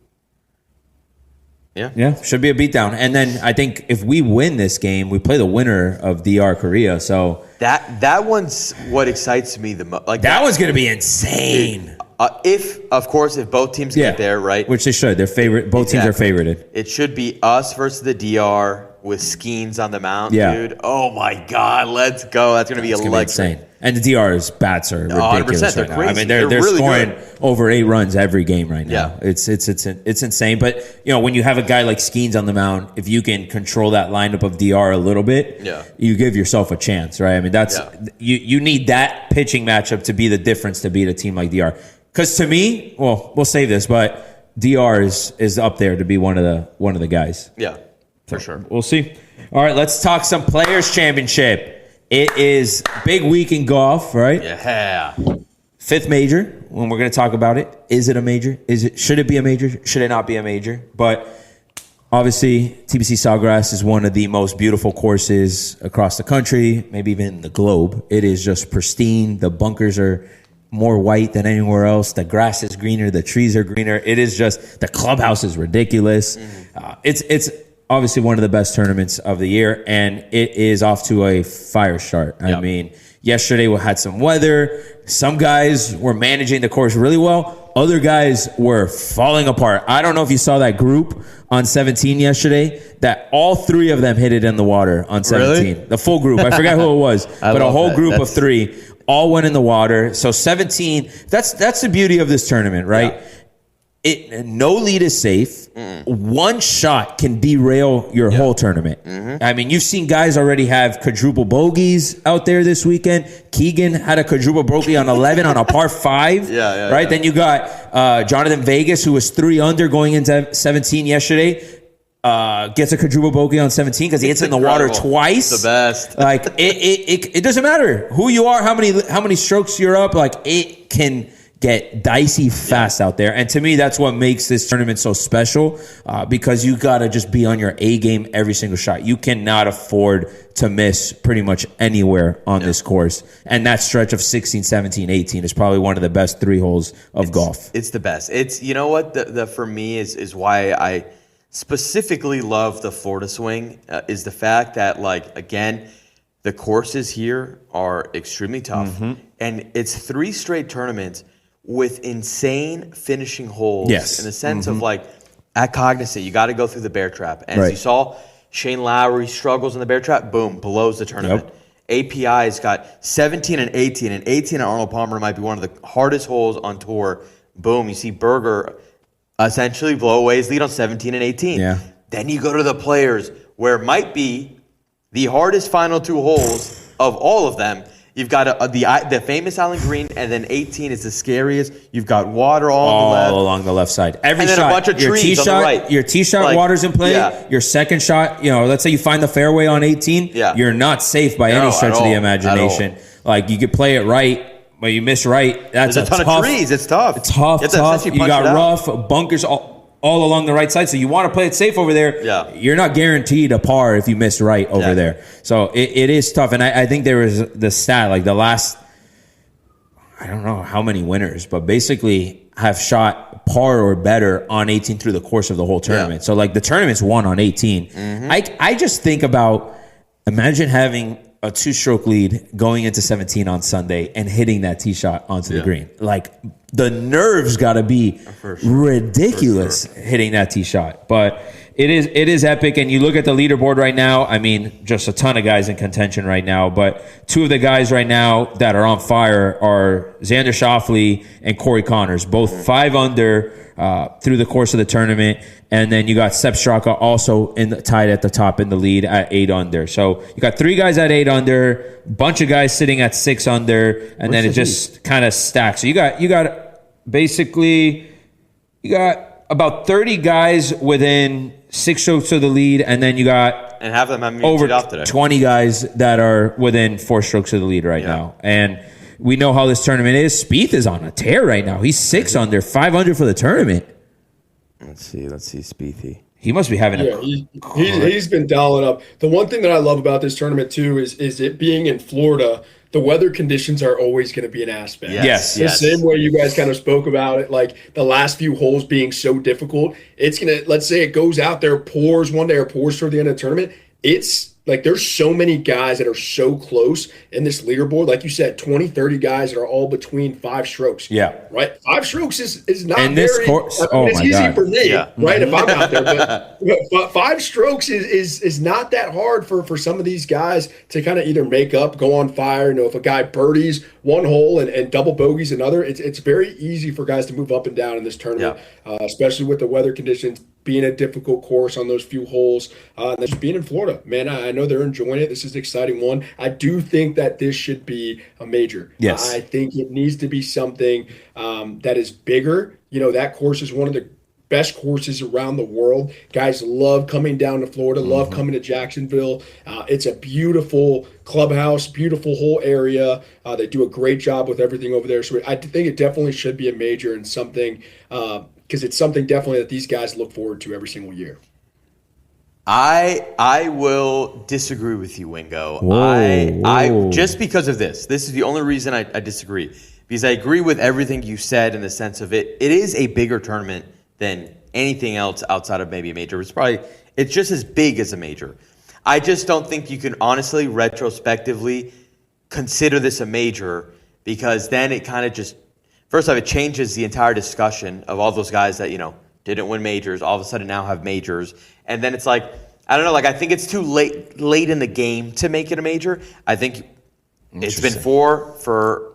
Yeah, should be a beatdown. And then I think if we win this game, we play the winner of DR Korea. So that one's what excites me the most. That one's going to be insane. If both teams get there, right? Which they should. They're favorite. Both teams are favorited. It should be us versus the DR with Skeens on the mound, dude. Oh my God, let's go. That's going to be insane. And the DR's bats are ridiculous right now. Crazy. I mean, they're really scoring good. over 8 runs every game right now. Yeah. It's insane. But when you have a guy like Skeens on the mound, if you can control that lineup of DR a little bit, you give yourself a chance, right? I mean, that's you need that pitching matchup to be the difference to beat a team like DR. Because to me, we'll save this, but DR is up there to be one of the guys. Yeah, for sure. We'll see. All right, let's talk some Players Championship. It is big week in golf, right? Yeah. 5th major. When we're going to talk about it, is it a major? Should it be a major? Should it not be a major? But obviously, TPC Sawgrass is one of the most beautiful courses across the country, maybe even the globe. It is just pristine. The bunkers are more white than anywhere else. The grass is greener. The trees are greener. It is just, the clubhouse is ridiculous. It's obviously one of the best tournaments of the year, and it is off to a fire start. I mean, yesterday we had some weather. Some guys were managing the course really well. other guys were falling apart. I don't know if you saw that group on 17 yesterday, that all three of them hit it in the water on 17. Really? The full group. I forget who it was, but a whole group of three all went in the water. So 17, that's the beauty of this tournament, right? No lead is safe. One shot can derail your whole tournament. I mean, you've seen guys already have quadruple bogeys out there this weekend. Keegan had a quadruple bogey on 11 on a par 5. Right? Then you got Jonathan Vegas, who was 3 under going into 17 yesterday. Gets a quadruple bogey on 17 because he hits it in the water twice. The best. Like it doesn't matter who you are, how many strokes you're up. Like it can get dicey fast out there. And to me, that's what makes this tournament so special, because you got to just be on your A game every single shot. You cannot afford to miss pretty much anywhere on this course. And that stretch of 16, 17, 18 is probably one of the best 3 holes of golf. It's the best. It's, you know what, the for me is why I specifically love the Florida swing, is the fact that, like, again, the courses here are extremely tough. And it's 3 straight tournaments with insane finishing holes. Yes. In the sense of, like, at Cognizant, you got to go through the bear trap. And as you saw, Shane Lowry struggles in the bear trap, boom, blows the tournament. API's got 17 and 18, and 18 at Arnold Palmer might be one of the hardest holes on tour. Boom, you see Berger essentially blow away his lead on 17 and 18. Then you go to the Players, where it might be the hardest final 2 holes of all of them. You've got the famous Island Green, and then 18 is the scariest. You've got water all along the left side. Every and then shot, a bunch of trees on the right. Your tee shot, water's in play. Your second shot, let's say you find the fairway on 18. You're not safe by any stretch of the imagination. Like, you could play it right, but you miss right. That's There's a ton of trees. It's tough. Tough. You got rough bunkers all along the right side, so you want to play it safe over there. You're not guaranteed a par if you miss right over there. So it is tough. And I think there was the stat, like the last, I don't know how many winners, but basically have shot par or better on 18 through the course of the whole tournament. So, like, the tournament's won on 18. I just think about, imagine having a 2-stroke lead going into 17 on Sunday and hitting that tee shot onto the green. Like, the nerves got to be ridiculous hitting that tee shot. But it is epic. And you look at the leaderboard right now, I mean, just a ton of guys in contention right now. But 2 of the guys right now that are on fire are Xander Schauffele and Corey Connors, both 5 under through the course of the tournament. And then you got Sepp Straka also tied at the top in the lead at 8 under. So you got 3 guys at 8 under, bunch of guys sitting at 6 under, and then it just kind of stacks. So you got basically about 30 guys within 6 strokes of the lead, and then you got and half of them have over off today. 20 guys that are within 4 strokes of the lead right now. And we know how this tournament is. Spieth is on a tear right now. He's 6 under, 5 under for the tournament. Let's see, Spiethy. He must be having he's been dialing up. The one thing that I love about this tournament too is it being in Florida. The weather conditions are always going to be an aspect. Yes. The same way you guys kind of spoke about it, like the last few holes being so difficult. It's going to, let's say it goes out there, pours one day or pours toward the end of the tournament. It's like there's so many guys that are so close in this leaderboard. Like you said, 20, 30 guys that are all between 5 strokes. Right? 5 strokes is not in this course. It's easy for me, right? If I'm out there, but 5 strokes is not that hard for some of these guys to kind of either make up, go on fire. If a guy birdies one hole and double bogeys another, it's very easy for guys to move up and down in this tournament, especially with the weather conditions being a difficult course on those few holes, and just being in Florida. Man, I know they're enjoying it. This is an exciting one. I do think that this should be a major. Yes. I think it needs to be something that is bigger. That course is one of the best courses around the world. Guys love coming down to Florida, love coming to Jacksonville. It's a beautiful clubhouse, beautiful whole area. They do a great job with everything over there. So I think it definitely should be a major and something because it's something definitely that these guys look forward to every single year. I will disagree with you, Wingo. I just because of this. This is the only reason I disagree. Because I agree with everything you said in the sense of it is a bigger tournament than anything else outside of maybe a major. It's just as big as a major. I just don't think you can honestly, retrospectively, consider this a major because then it kind of just first off, it changes the entire discussion of all those guys that, didn't win majors, all of a sudden now have majors. And then it's like, I don't know, I think it's too late in the game to make it a major. I think it's been 4 for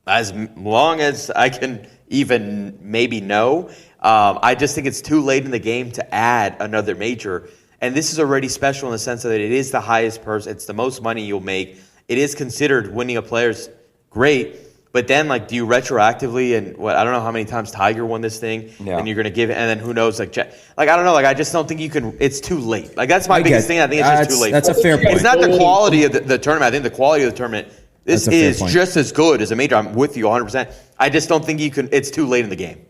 as long as I can even maybe know. I just think it's too late in the game to add another major. And this is already special in the sense that it is the highest purse. It's the most money you'll make. It is considered winning a player's great. But then, do you retroactively, and I don't know how many times Tiger won this thing, and you're going to give it, and then who knows, I don't know, I just don't think you can, it's too late. That's my biggest thing, I think it's just too late. That's a fair point. It's not the quality of the tournament, I think the quality of the tournament, this is just as good as a major. I'm with you 100%. I just don't think it's too late in the game.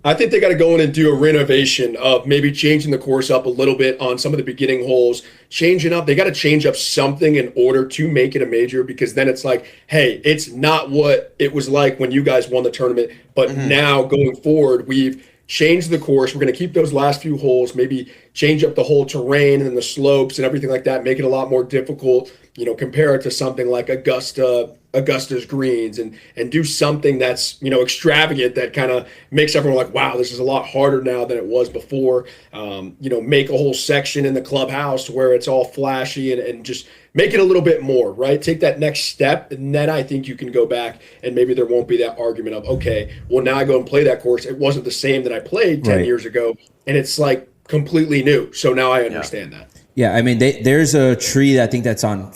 I think they got to go in and do a renovation of maybe changing the course up a little bit on some of the beginning holes, changing up. They got to change up something in order to make it a major, because then it's like, hey, it's not what it was like when you guys won the tournament. But now going forward, we've changed the course. We're going to keep those last few holes, maybe change up the whole terrain and the slopes and everything like that, make it a lot more difficult, compare it to something like Augusta's greens, and do something that's extravagant, that kind of makes everyone like, wow, this is a lot harder now than it was before. Make a whole section in the clubhouse where it's all flashy, and just make it a little bit more, right? Take that next step, and then I think you can go back and maybe there won't be that argument of, okay, well, now I go and play that course. It wasn't the same that I played 10 years ago, and it's completely new. So now I understand that. Yeah, I mean, there's a tree that I think that's on,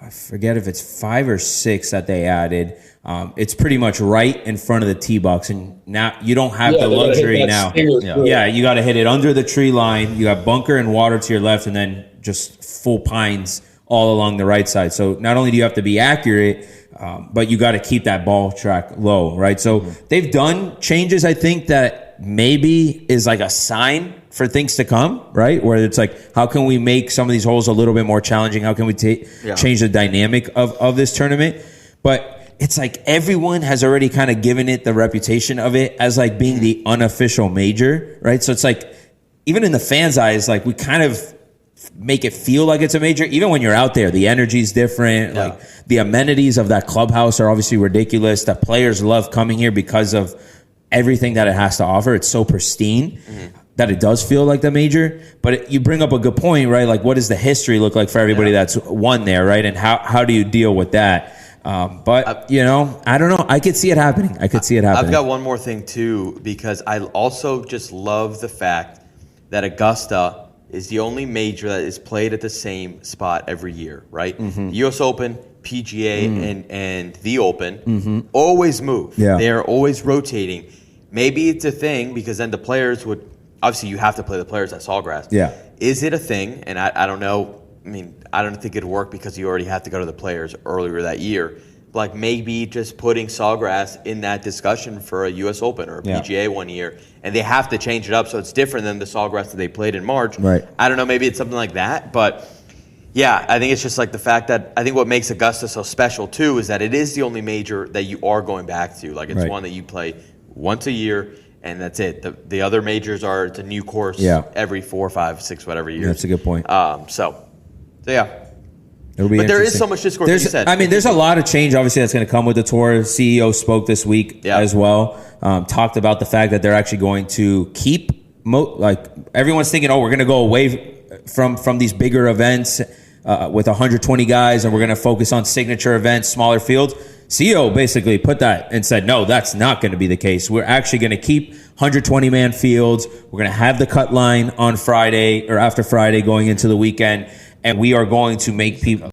I forget if it's 5 or 6 that they added. It's pretty much right in front of the tee box, and now you don't have the luxury now. You got to hit it under the tree line. You got bunker and water to your left, and then just full pines all along the right side. So not only do you have to be accurate, but you got to keep that ball track low, right? So they've done changes, I think, that maybe is like a sign for things to come, right? Where it's like, how can we make some of these holes a little bit more challenging? How can we change the dynamic of this tournament? But it's like everyone has already kind of given it the reputation of it as being the unofficial major, right? So it's even in the fans' eyes, we kind of make it feel like it's a major. Even when you're out there, the energy's different. The amenities of that clubhouse are obviously ridiculous. The players love coming here because of everything that it has to offer. It's so pristine that it does feel like the major. But you bring up a good point, right? What does the history look like for everybody that's won there, right? And how do you deal with that? But I don't know. I could see it happening. I've got one more thing too, because I also just love the fact that Augusta is the only major that is played at the same spot every year, right? U.S. Open, PGA, and the Open always move. Yeah. They're always rotating. Maybe it's a thing because then the players would, obviously you have to play the players at Sawgrass. Yeah. Is it a thing? And I don't know. I mean, I don't think it'd work because you already have to go to the players earlier that year. Maybe just putting Sawgrass in that discussion for a U.S. Open or a PGA one year, and they have to change it up so it's different than the Sawgrass that they played in March. Right. I don't know, maybe it's something like that, but yeah, I think it's just the fact that I think what makes Augusta so special too is that it is the only major that you are going back to. It's one that you play once a year, and that's it. The other majors it's a new course every 4, 5, 6, whatever years. That's a good point. So yeah. But there is so much discourse, like you said. I mean, there's a lot of change, obviously, that's going to come with the tour. CEO spoke this week as well. Talked about the fact that they're actually going to keep, everyone's thinking, we're going to go away from these bigger events with 120 guys, and we're going to focus on signature events, smaller fields. CEO basically put that and said, no, that's not going to be the case. We're actually going to keep 120-man fields. We're going to have the cut line on Friday or after Friday going into the weekend. And we are going to make people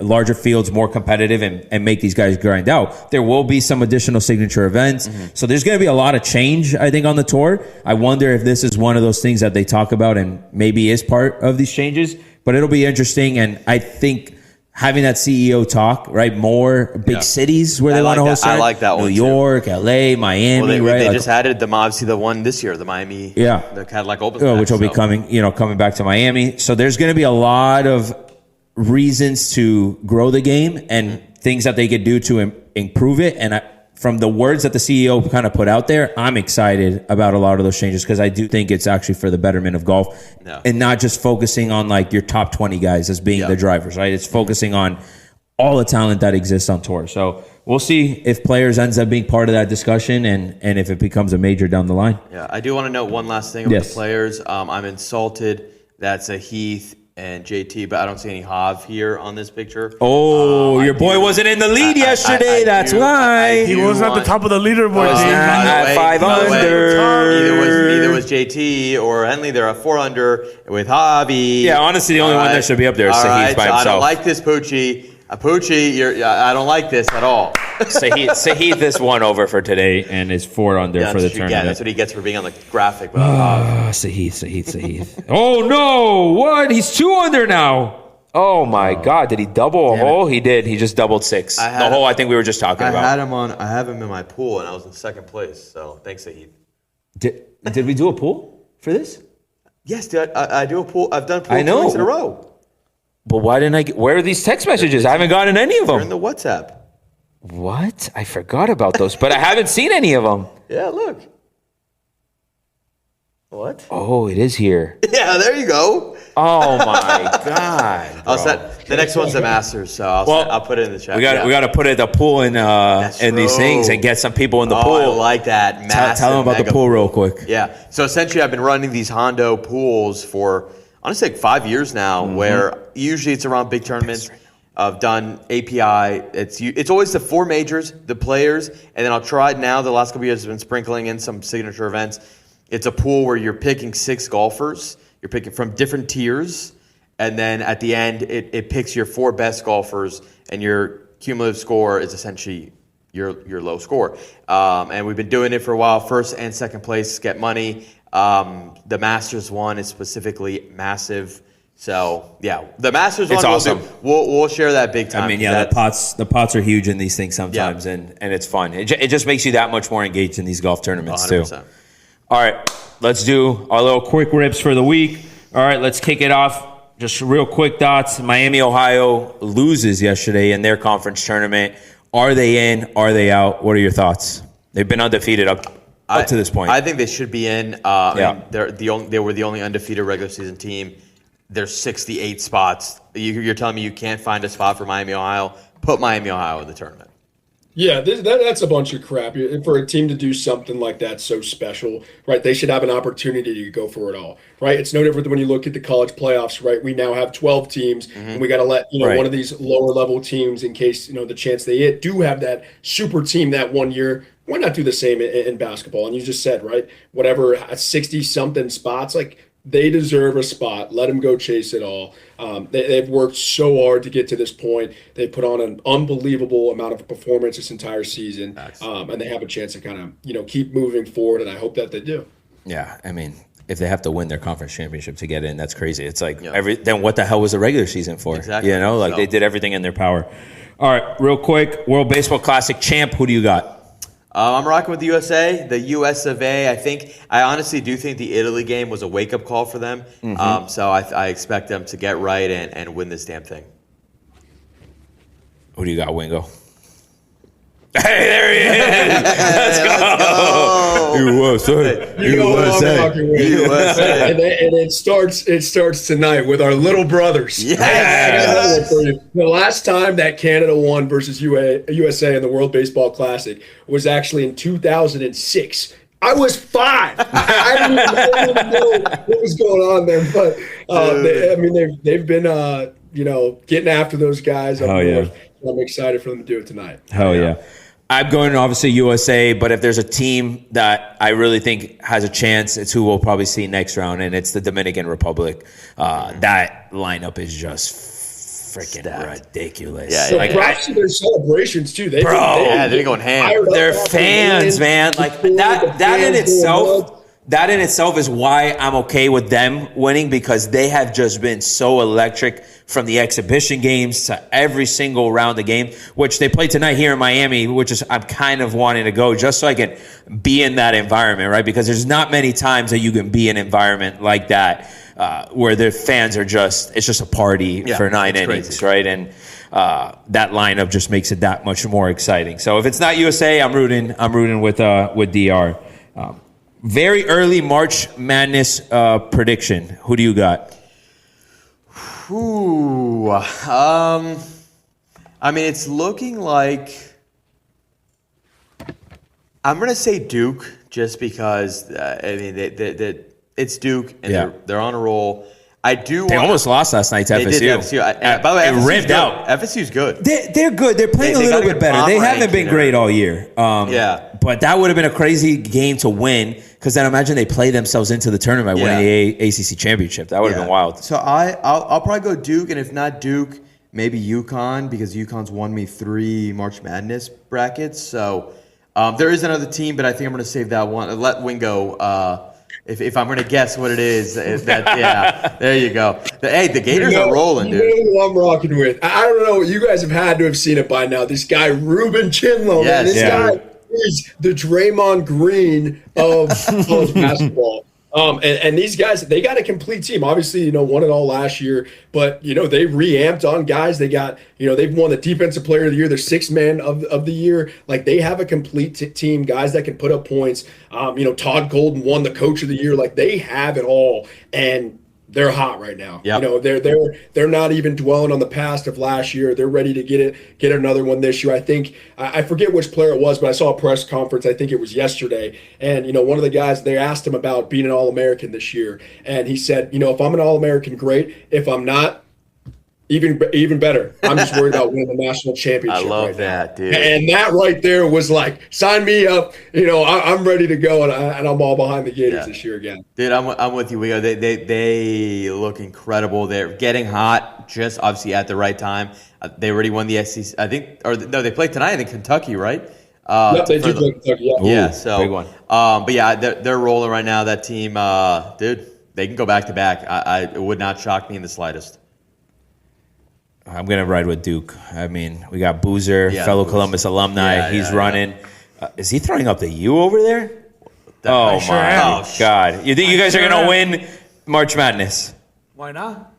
larger fields more competitive and make these guys grind out. There will be some additional signature events. So there's going to be a lot of change, I think, on the tour. I wonder if this is one of those things that they talk about and maybe is part of these changes. But it'll be interesting. And I think having that CEO talk, right? More big cities where they want to host. I like that one. New York, LA, Miami, right? They just added obviously the one this year, the Miami. Yeah. The Cadillac Open. Which will be coming back to Miami. So there's going to be a lot of reasons to grow the game and things that they could do to improve it. And from the words that the CEO kind of put out there, I'm excited about a lot of those changes because I do think it's actually for the betterment of golf and not just focusing on your top 20 guys as being the drivers, right? It's focusing on all the talent that exists on tour. So we'll see if players ends up being part of that discussion and if it becomes a major down the line. Yeah, I do want to note one last thing about the players. I'm insulted that's a Heath and JT, but I don't see any Hav here on this picture. Oh, your boy wasn't in the lead yesterday. That's why. He wasn't at the top of the leaderboard. At 5 under. Neither was JT or Henley. They're at 4 under with Javi. Yeah, honestly, the only one that should be up there is Sahith by himself. I don't like this, Poochie. Poochie, I don't like this at all. Sahith is 1 over for today and is 4 under for the tournament. Yeah, that's what he gets for being on the graphic. Sahith. Oh, no. What? He's 2 under now. Oh, my God. Did he double a hole? He did. He just doubled 6. The hole I think we were just talking about. I have him in my pool, and I was in second place. So thanks, Sahith. Did we do a pool for this? Yes, dude. I do a pool. I've done pool 2 weeks in a row. But why didn't I get... Where are these text messages? I haven't gotten any of them. They're in the WhatsApp. What? I forgot about those, but I haven't seen any of them. Yeah, look. What? Oh, it is here. Yeah, there you go. Oh, my God. The next one's the Masters, so I'll put it in the chat. We got to put it the pool in these things and get some people in the pool. I like that. Tell them about the pool real quick. Yeah. So essentially, I've been running these Hondo pools for honestly like 5 years now, where usually it's around big tournaments. I've done API. It's always the 4 majors, the players, and then I'll try it now. The last couple of years, I've been sprinkling in some signature events. It's a pool where you're picking 6 golfers. You're picking from different tiers, and then at the end, it picks your 4 best golfers, and your cumulative score is essentially your low score. And we've been doing it for a while. First and second place get money. The Masters one is specifically massive. So yeah, the Masters one. Awesome. We'll share that big time. I mean, yeah, the pots are huge in these things sometimes, and it's fun. It just makes you that much more engaged in these golf tournaments 100%. Too. All right, let's do our little quick rips for the week. All right, let's kick it off. Just real quick thoughts. Miami, Ohio loses yesterday in their conference tournament. Are they in? Are they out? What are your thoughts? They've been undefeated up to this point. I think they should be in. I mean, they were the only undefeated regular season team. There's 68 spots. You're telling me you can't find a spot for Miami, Ohio? Put Miami, Ohio in the tournament. Yeah, that's a bunch of crap. For a team to do something like that so special, right, they should have an opportunity to go for it all, right? It's no different than when you look at the college playoffs, right? We now have 12 teams, and we got to let one of these lower-level teams, in case, the chance they do have that super team that one year, why not do the same in basketball? And you just said, right, whatever, 60-something spots, like, they deserve a spot. Let them go chase it all. They've worked so hard to get to this point. They put on an unbelievable amount of performance this entire season, and they have a chance to kind of keep moving forward. And I hope that they do. Yeah, I mean, if they have to win their conference championship to get in, that's crazy. It's like then what the hell was the regular season for? Exactly. They did everything in their power. All right, real quick, World Baseball Classic champ. Who do you got? I'm rocking with the USA, the US of A. I honestly do think the Italy game was a wake-up call for them. So I expect them to get right and win this damn thing. Who do you got, Wingo? Hey, there he is! Let's go! USA. USA. And it starts tonight with our little brothers. Yes. The last time that Canada won versus USA in the World Baseball Classic was actually in 2006. I was 5. I didn't even know what was going on there, but they've been getting after those guys. I'm excited for them to do it tonight. Hell yeah. I'm going obviously USA, but if there's a team that I really think has a chance, it's who we'll probably see next round, and it's the Dominican Republic. That lineup is just freaking ridiculous. Yeah, so props to their celebrations too. They're going ham. They're fans, man. Like that in itself. That in itself is why I'm okay with them winning, because they have just been so electric from the exhibition games to every single round of game, which they play tonight here in Miami, which is I'm kind of wanting to go just so I can be in that environment, right? Because there's not many times that you can be in an environment like that where their fans are it's just a party for 9 innings, crazy. Right? And that lineup just makes it that much more exciting. So if it's not USA, I'm rooting with DR. Very early March Madness prediction. Who do you got? I I mean, it's looking like I'm going to say Duke just because, it's Duke, and they're on a roll. They almost lost last night to FSU. They did FSU. By the way, FSU's ripped good. out. FSU's good. They're good. They're playing a little bit better. They haven't been great all year. But that would have been a crazy game to win because then imagine they play themselves into the tournament by winning the ACC championship. That would have been wild. So I'll probably go Duke, and if not Duke, maybe UConn because UConn's won me 3 March Madness brackets. So there is another team, but I think I'm going to save that one. Let Wingo. If I'm going to guess what it is, there you go. The Gators are rolling, dude. You know who I'm rocking with? I don't know. You guys have to have seen it by now. This guy, Ruben Chinlow. Yes, this guy is the Draymond Green of college basketball. And these guys, they got a complete team. Obviously, won it all last year, but, they reamped on guys. They got, they've won the defensive player of the year. They're 6th man of the year. Like, they have a complete team, guys that can put up points. Todd Golden won the coach of the year. Like, they have it all. And they're hot right now. Yep. They're not even dwelling on the past of last year. They're ready to get another one this year. I think I forget which player it was, but I saw a press conference. I think it was yesterday. And one of the guys, they asked him about being an All-American this year, and he said, if I'm an All-American, great. If I'm not, even better. I'm just worried about winning the national championship. I love that, dude. And that right there was like, sign me up. I'm ready to go, and I'm all behind the Gators this year again. Dude, I'm with you. They look incredible. They're getting hot, just obviously at the right time. They already won the SEC. I think, they played tonight in Kentucky, right? Yep, they do play Kentucky. Yeah, so big one. But yeah, they're rolling right now. That team, dude, they can go back to back. It would not shock me in the slightest. I'm going to ride with Duke. I mean, we got Boozer, fellow Columbus alumni. He's running. Is he throwing up the U over there? Oh, my God. You think you guys are going to win March Madness? Why not?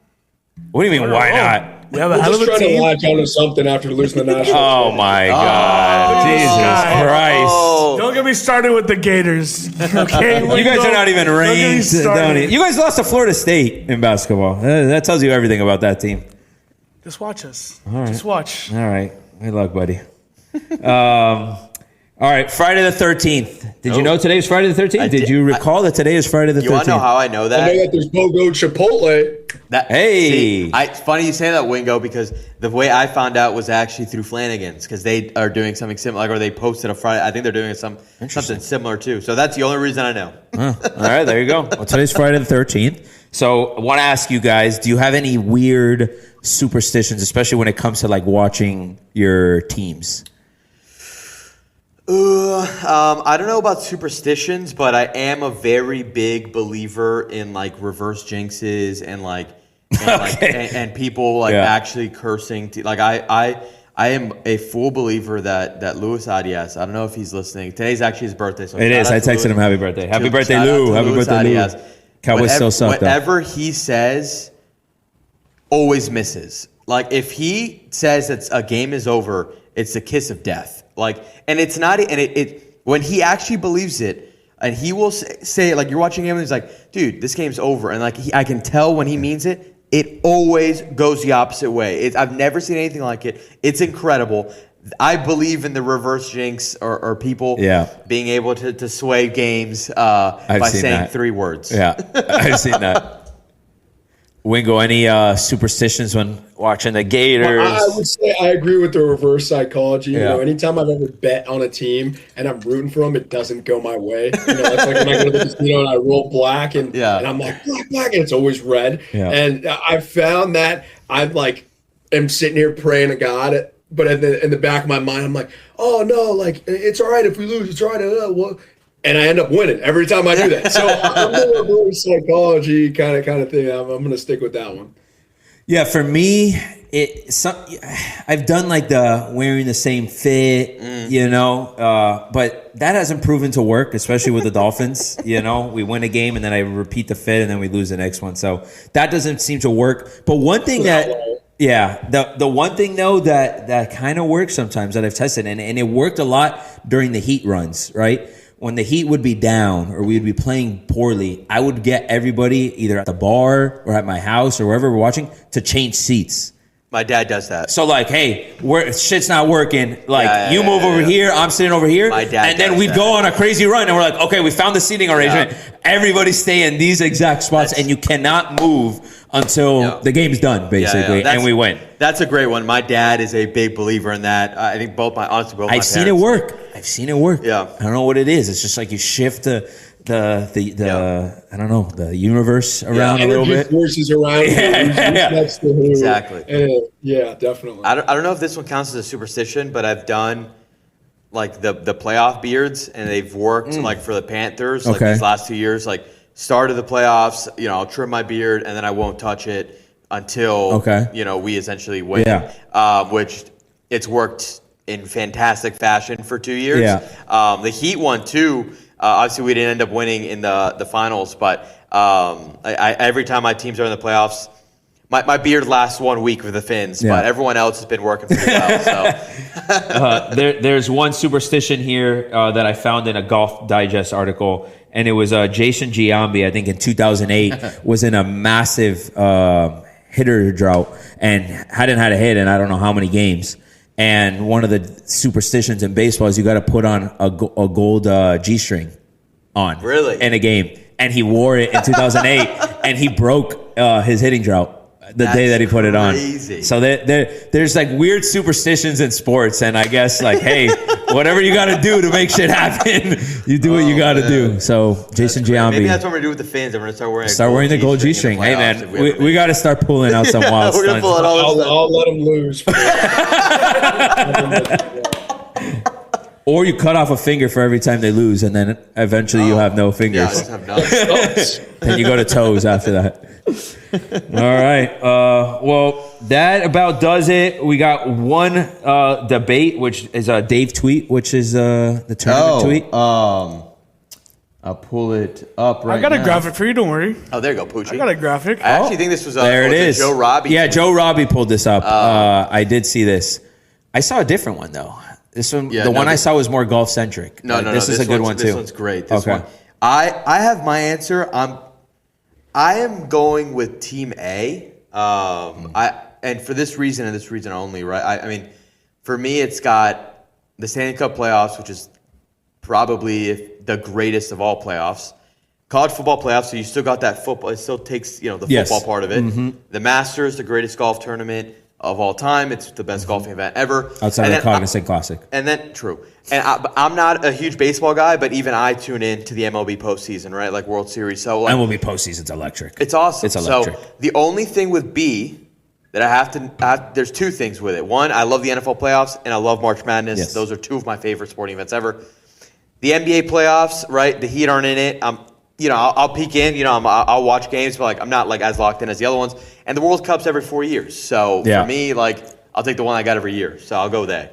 What do you mean, why not? We have a hell of a trying team. to latch onto something after losing the national. Oh, my God. Jesus Christ. Don't get me started with the Gators. Okay? You guys are not even ranked. You guys lost to Florida State in basketball. That tells you everything about that team. Just watch us. All right. Just watch. All right. Good luck, buddy. All right. Friday the 13th. Did you know today is Friday the 13th? Did you recall that today is Friday the 13th? You want to know how I know that? I know that there's BOGO Chipotle. It's funny you say that, Wingo, because the way I found out was actually through Flanagan's, because they are doing something similar, or they posted a Friday. I think they're doing something similar too. So that's the only reason I know. All right, there you go. Well, today's Friday the 13th. So I want to ask you guys, do you have any weird superstitions, especially when it comes to like watching your teams? I don't know about superstitions, but I am a very big believer in like reverse jinxes and people actually cursing. I am a full believer that Luis Arias. I don't know if he's listening. Today's actually his birthday. So it is. I texted him happy birthday. Happy birthday, Lou. Happy birthday, Lou. Cowboys still suck. Whatever he says, always misses. Like if he says that a game is over, it's the kiss of death. Like, and it's not, and it when he actually believes it, and he will say it, like you're watching him, and he's like, dude, this game's over, and like I can tell when he means it. It always goes the opposite way. I've never seen anything like it. It's incredible. I believe in the reverse jinx or people being able to sway games by saying 3 words. Yeah, I've seen that. Wingo, any superstitions when watching the Gators? I would say I agree with the reverse psychology. You know, anytime I've ever bet on a team and I'm rooting for them, it doesn't go my way. It's like when I go to the casino and I roll black and I'm like, black, and it's always red. Yeah. And I've found that I'm like, am sitting here praying to God, but in the back of my mind, I'm like, oh no, like it's all right if we lose, it's all right. And I end up winning every time I do that. So I'm a reverse psychology kind of thing. I'm going to stick with that one. Yeah, for me, I've done like the wearing the same fit, but that hasn't proven to work, especially with the Dolphins. We win a game and then I repeat the fit and then we lose the next one. So that doesn't seem to work. But one thing the one thing though that kind of works sometimes that I've tested, and it worked a lot during the Heat runs, right? When the Heat would be down or we would be playing poorly, I would get everybody either at the bar or at my house or wherever we're watching to change seats. My dad does that. So like, hey, shit's not working. Like you move over here, I'm sitting over here. My dad and then does we'd that. go on a crazy run, and we're like, okay, we found the seating arrangement. Yeah. Everybody stay in these exact spots, and you cannot move until the game's done, basically, and we win. That's a great one. My dad is a big believer in that. I think both my parents. I've seen it work. Yeah. I don't know what it is. It's just like you shift the I don't know, the universe around a little bit. Forces around. Next to who. Exactly. Yeah, definitely. I don't know if this one counts as a superstition, but I've done like the playoff beards, and they've worked like for the Panthers like these last 2 years. Like start of the playoffs, I'll trim my beard and then I won't touch it until we essentially win. Yeah. Which it's worked in fantastic fashion for 2 years. Yeah. The Heat one too. Obviously, we didn't end up winning in the finals, but every time my teams are in the playoffs, my beard lasts 1 week with the Finns, but everyone else has been working pretty well. So. There's one superstition here that I found in a Golf Digest article, and it was Jason Giambi, I think in 2008, was in a massive hitter drought and hadn't had a hit in I don't know how many games. And one of the superstitions in baseball is you got to put on a gold G-string on in a game. And he wore it in 2008, and he broke his hitting drought the day that he put it on. So there's like weird superstitions in sports, and I guess like, hey, whatever you got to do to make shit happen, you do what you got to do. So Jason Giambi. Maybe that's what we're going to do with the Fans. I'm going to start wearing the gold G-string. Hey man, we got to start pulling out some wild we're gonna stunts. pull out I'll let him lose. Or you cut off a finger for every time they lose, and then eventually you have no fingers. Yeah, I just have none. Then you go to toes after that. All right. Well, that about does it. We got one debate, which is a Dave tweet, which is the tournament tweet. I'll pull it up right now. I got a graphic for you. Don't worry. Oh, there you go, Poochie. I got a graphic. I actually think this was there it is. Joe Robbie. Yeah, Joe Robbie pulled this up. I did see this. I saw a different one though. This one, one I saw was more golf centric. No. This is a good one too. This one's great. This one. I have my answer. I am going with Team A. And for this reason and this reason only, right? I mean, for me, it's got the Stanley Cup playoffs, which is probably the greatest of all playoffs. College football playoffs, so you still got that football. It still takes the football part of it. Mm-hmm. The Masters, the greatest golf tournament of all time. It's the best golfing event ever. Outside of the Cognizant Classic. And then, true. And I'm not a huge baseball guy, but even I tune in to the MLB postseason, right? Like World Series. So like, MLB postseason's electric. It's awesome. It's electric. So the only thing with B that I have to, there's two things with it. One, I love the NFL playoffs, and I love March Madness. Yes. Those are two of my favorite sporting events ever. The NBA playoffs, right? The Heat aren't in it. I'll peek in. I'll watch games, but like I'm not like as locked in as the other ones. And the World Cup's every 4 years, so for me, like I'll take the one I got every year. So I'll go with A.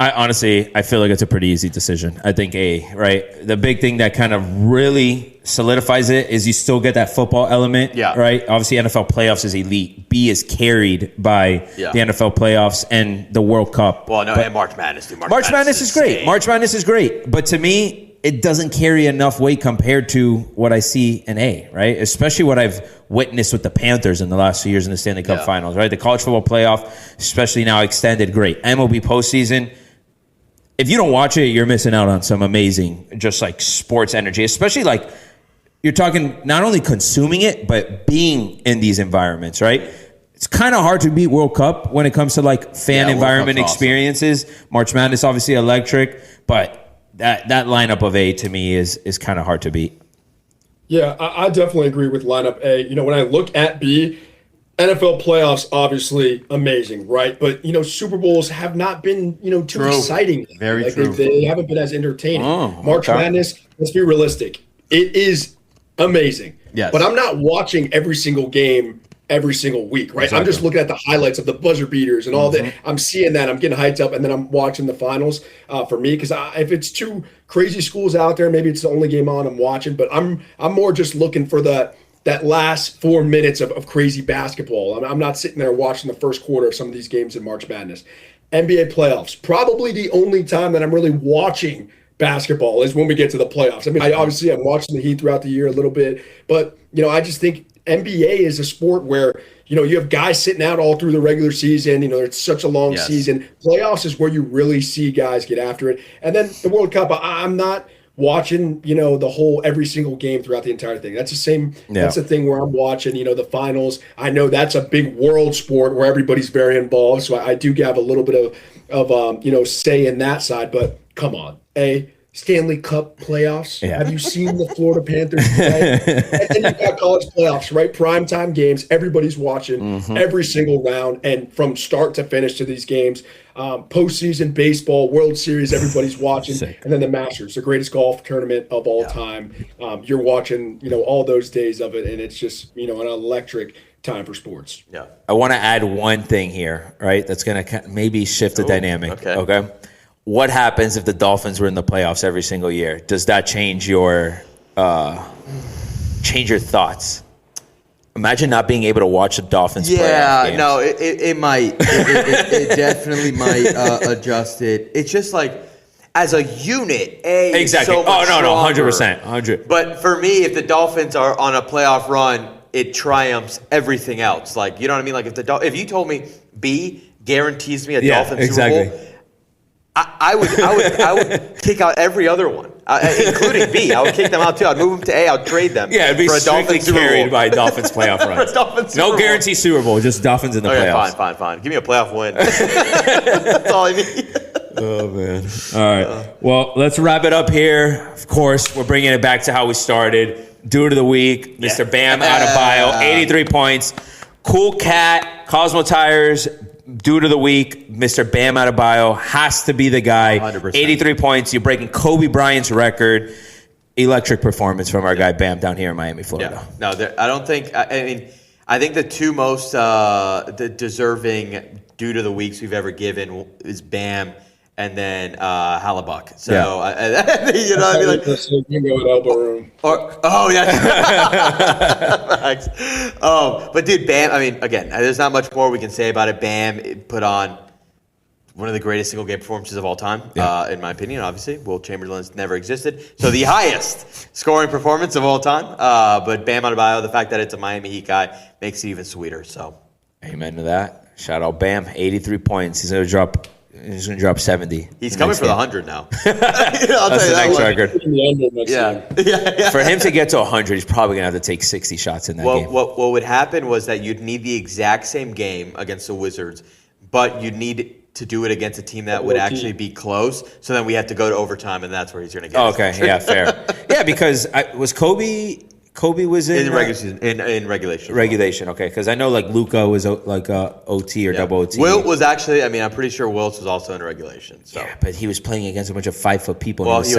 I feel like it's a pretty easy decision. I think A, right? The big thing that kind of really solidifies it is you still get that football element, right? Obviously, NFL playoffs is elite. B is carried by the NFL playoffs and the World Cup. Well, no, and March Madness, too. March Madness is great. March Madness is great. But to me, it doesn't carry enough weight compared to what I see in A, right? Especially what I've witnessed with the Panthers in the last few years in the Stanley Cup Finals, right? The college football playoff, especially now extended, great. MLB postseason, if you don't watch it, you're missing out on some amazing, just like sports energy, especially like you're talking not only consuming it, but being in these environments, right? It's kind of hard to beat World Cup when it comes to like fan environment experiences. Awesome. March Madness, obviously electric, but that lineup of A to me is kind of hard to beat. Yeah, I definitely agree with lineup A. When I look at B, NFL playoffs, obviously amazing, right? But, Super Bowls have not been, too exciting. Very true. They haven't been as entertaining. March Madness, let's be realistic. It is amazing. Yes. But I'm not watching every single game every single week, right? Exactly. I'm just looking at the highlights of the buzzer beaters and all that. I'm seeing that. I'm getting hyped up, and then I'm watching the finals for me because if it's two crazy schools out there, maybe it's the only game on I'm watching. But I'm more just looking for that last 4 minutes of crazy basketball. I'm not sitting there watching the first quarter of some of these games in March Madness. NBA playoffs, probably the only time that I'm really watching basketball is when we get to the playoffs. I mean, I'm watching the Heat throughout the year a little bit, but I just think NBA is a sport where, you have guys sitting out all through the regular season. It's such a long season. Playoffs is where you really see guys get after it. And then the World Cup, I'm not watching, the whole every single game throughout the entire thing. That's the same. Yeah. That's the thing where I'm watching, the finals. I know that's a big world sport where everybody's very involved. So I do have a little bit of say in that side. But come on, Stanley Cup playoffs. Yeah. Have you seen the Florida Panthers play? And then you've got college playoffs, right? Primetime games. Everybody's watching every single round, and from start to finish to these games. Postseason baseball, World Series, everybody's watching. And then the Masters, the greatest golf tournament of all time. You're watching, all those days of it, and it's just, an electric time for sports. Yeah. I want to add one thing here, right? That's going to maybe shift the dynamic. Okay. What happens if the Dolphins were in the playoffs every single year? Does that change your thoughts? Imagine not being able to watch the Dolphins play. Yeah, no, it might. It definitely might adjust it. It's just like, as a unit, exactly. So much 100%. 100. But for me, if the Dolphins are on a playoff run, it triumphs everything else. Like, you know what I mean? Like, if you told me B guarantees me a Dolphins Super Bowl, I would kick out every other one, including B. I would kick them out too. I'd move them to A. I'd trade them. Yeah, it'd be for a strictly Dolphins carried by Dolphins playoff runs. No guarantee Super Bowl, just Dolphins in the playoffs. Fine. Give me a playoff win. That's all I need. Oh, man. All right. Well, let's wrap it up here. Of course, we're bringing it back to how we started. Dude of the week, Mr. Bam Adebayo, 83 points. Cool cat, Cosmo Tires. Dude of the week, Mr. Bam Adebayo has to be the guy. 100%. 83 points. You're breaking Kobe Bryant's record. Electric performance from our guy Bam down here in Miami, Florida. Yeah. No, I don't think. I think the two most the deserving Dude of the weeks we've ever given is Bam and then Hallebuck. So you know what I mean? Like, you go at elbow room. But dude, Bam. I mean, again, there's not much more we can say about it. Bam put on one of the greatest single game performances of all time, in my opinion. Obviously, Will Chamberlain's never existed, so the highest scoring performance of all time. But Bam Adebayo, the fact that it's a Miami Heat guy makes it even sweeter. So, amen to that. Shout out Bam, 83 points. He's gonna drop 70. He's coming for the 100 now. That's the next record. Yeah. For him to get to 100, he's probably going to have to take 60 shots in that game. What would happen was that you'd need the exact same game against the Wizards, but you'd need to do it against a team that would actually be close. So then we have to go to overtime, and that's where he's going to get okay, fair. Yeah, because was Kobe was in regulation. Regulation, okay. Because I know like Luka was like OT or double OT. Wilt was actually. I mean, I'm pretty sure Wilt was also in regulation. So. Yeah, but he was playing against a bunch of 5-foot people. Well, he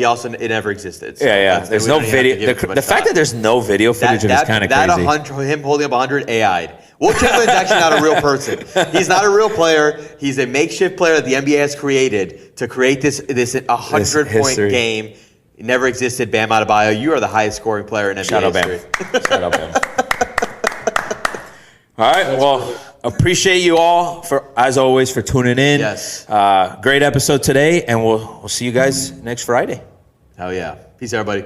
also it never existed. So there's no video. The fact that there's no video footage of is kind of crazy. Him holding up 100 AI'd. Wilt Chamberlain's actually not a real person. He's not a real player. He's a makeshift player that the NBA has created to create this 100-point game. It never existed. Bam Adebayo, you are the highest scoring player in NBA history. Shout out Bam. All right. Well, appreciate you all as always for tuning in. Yes. Great episode today, and we'll see you guys next Friday. Hell yeah. Peace, everybody.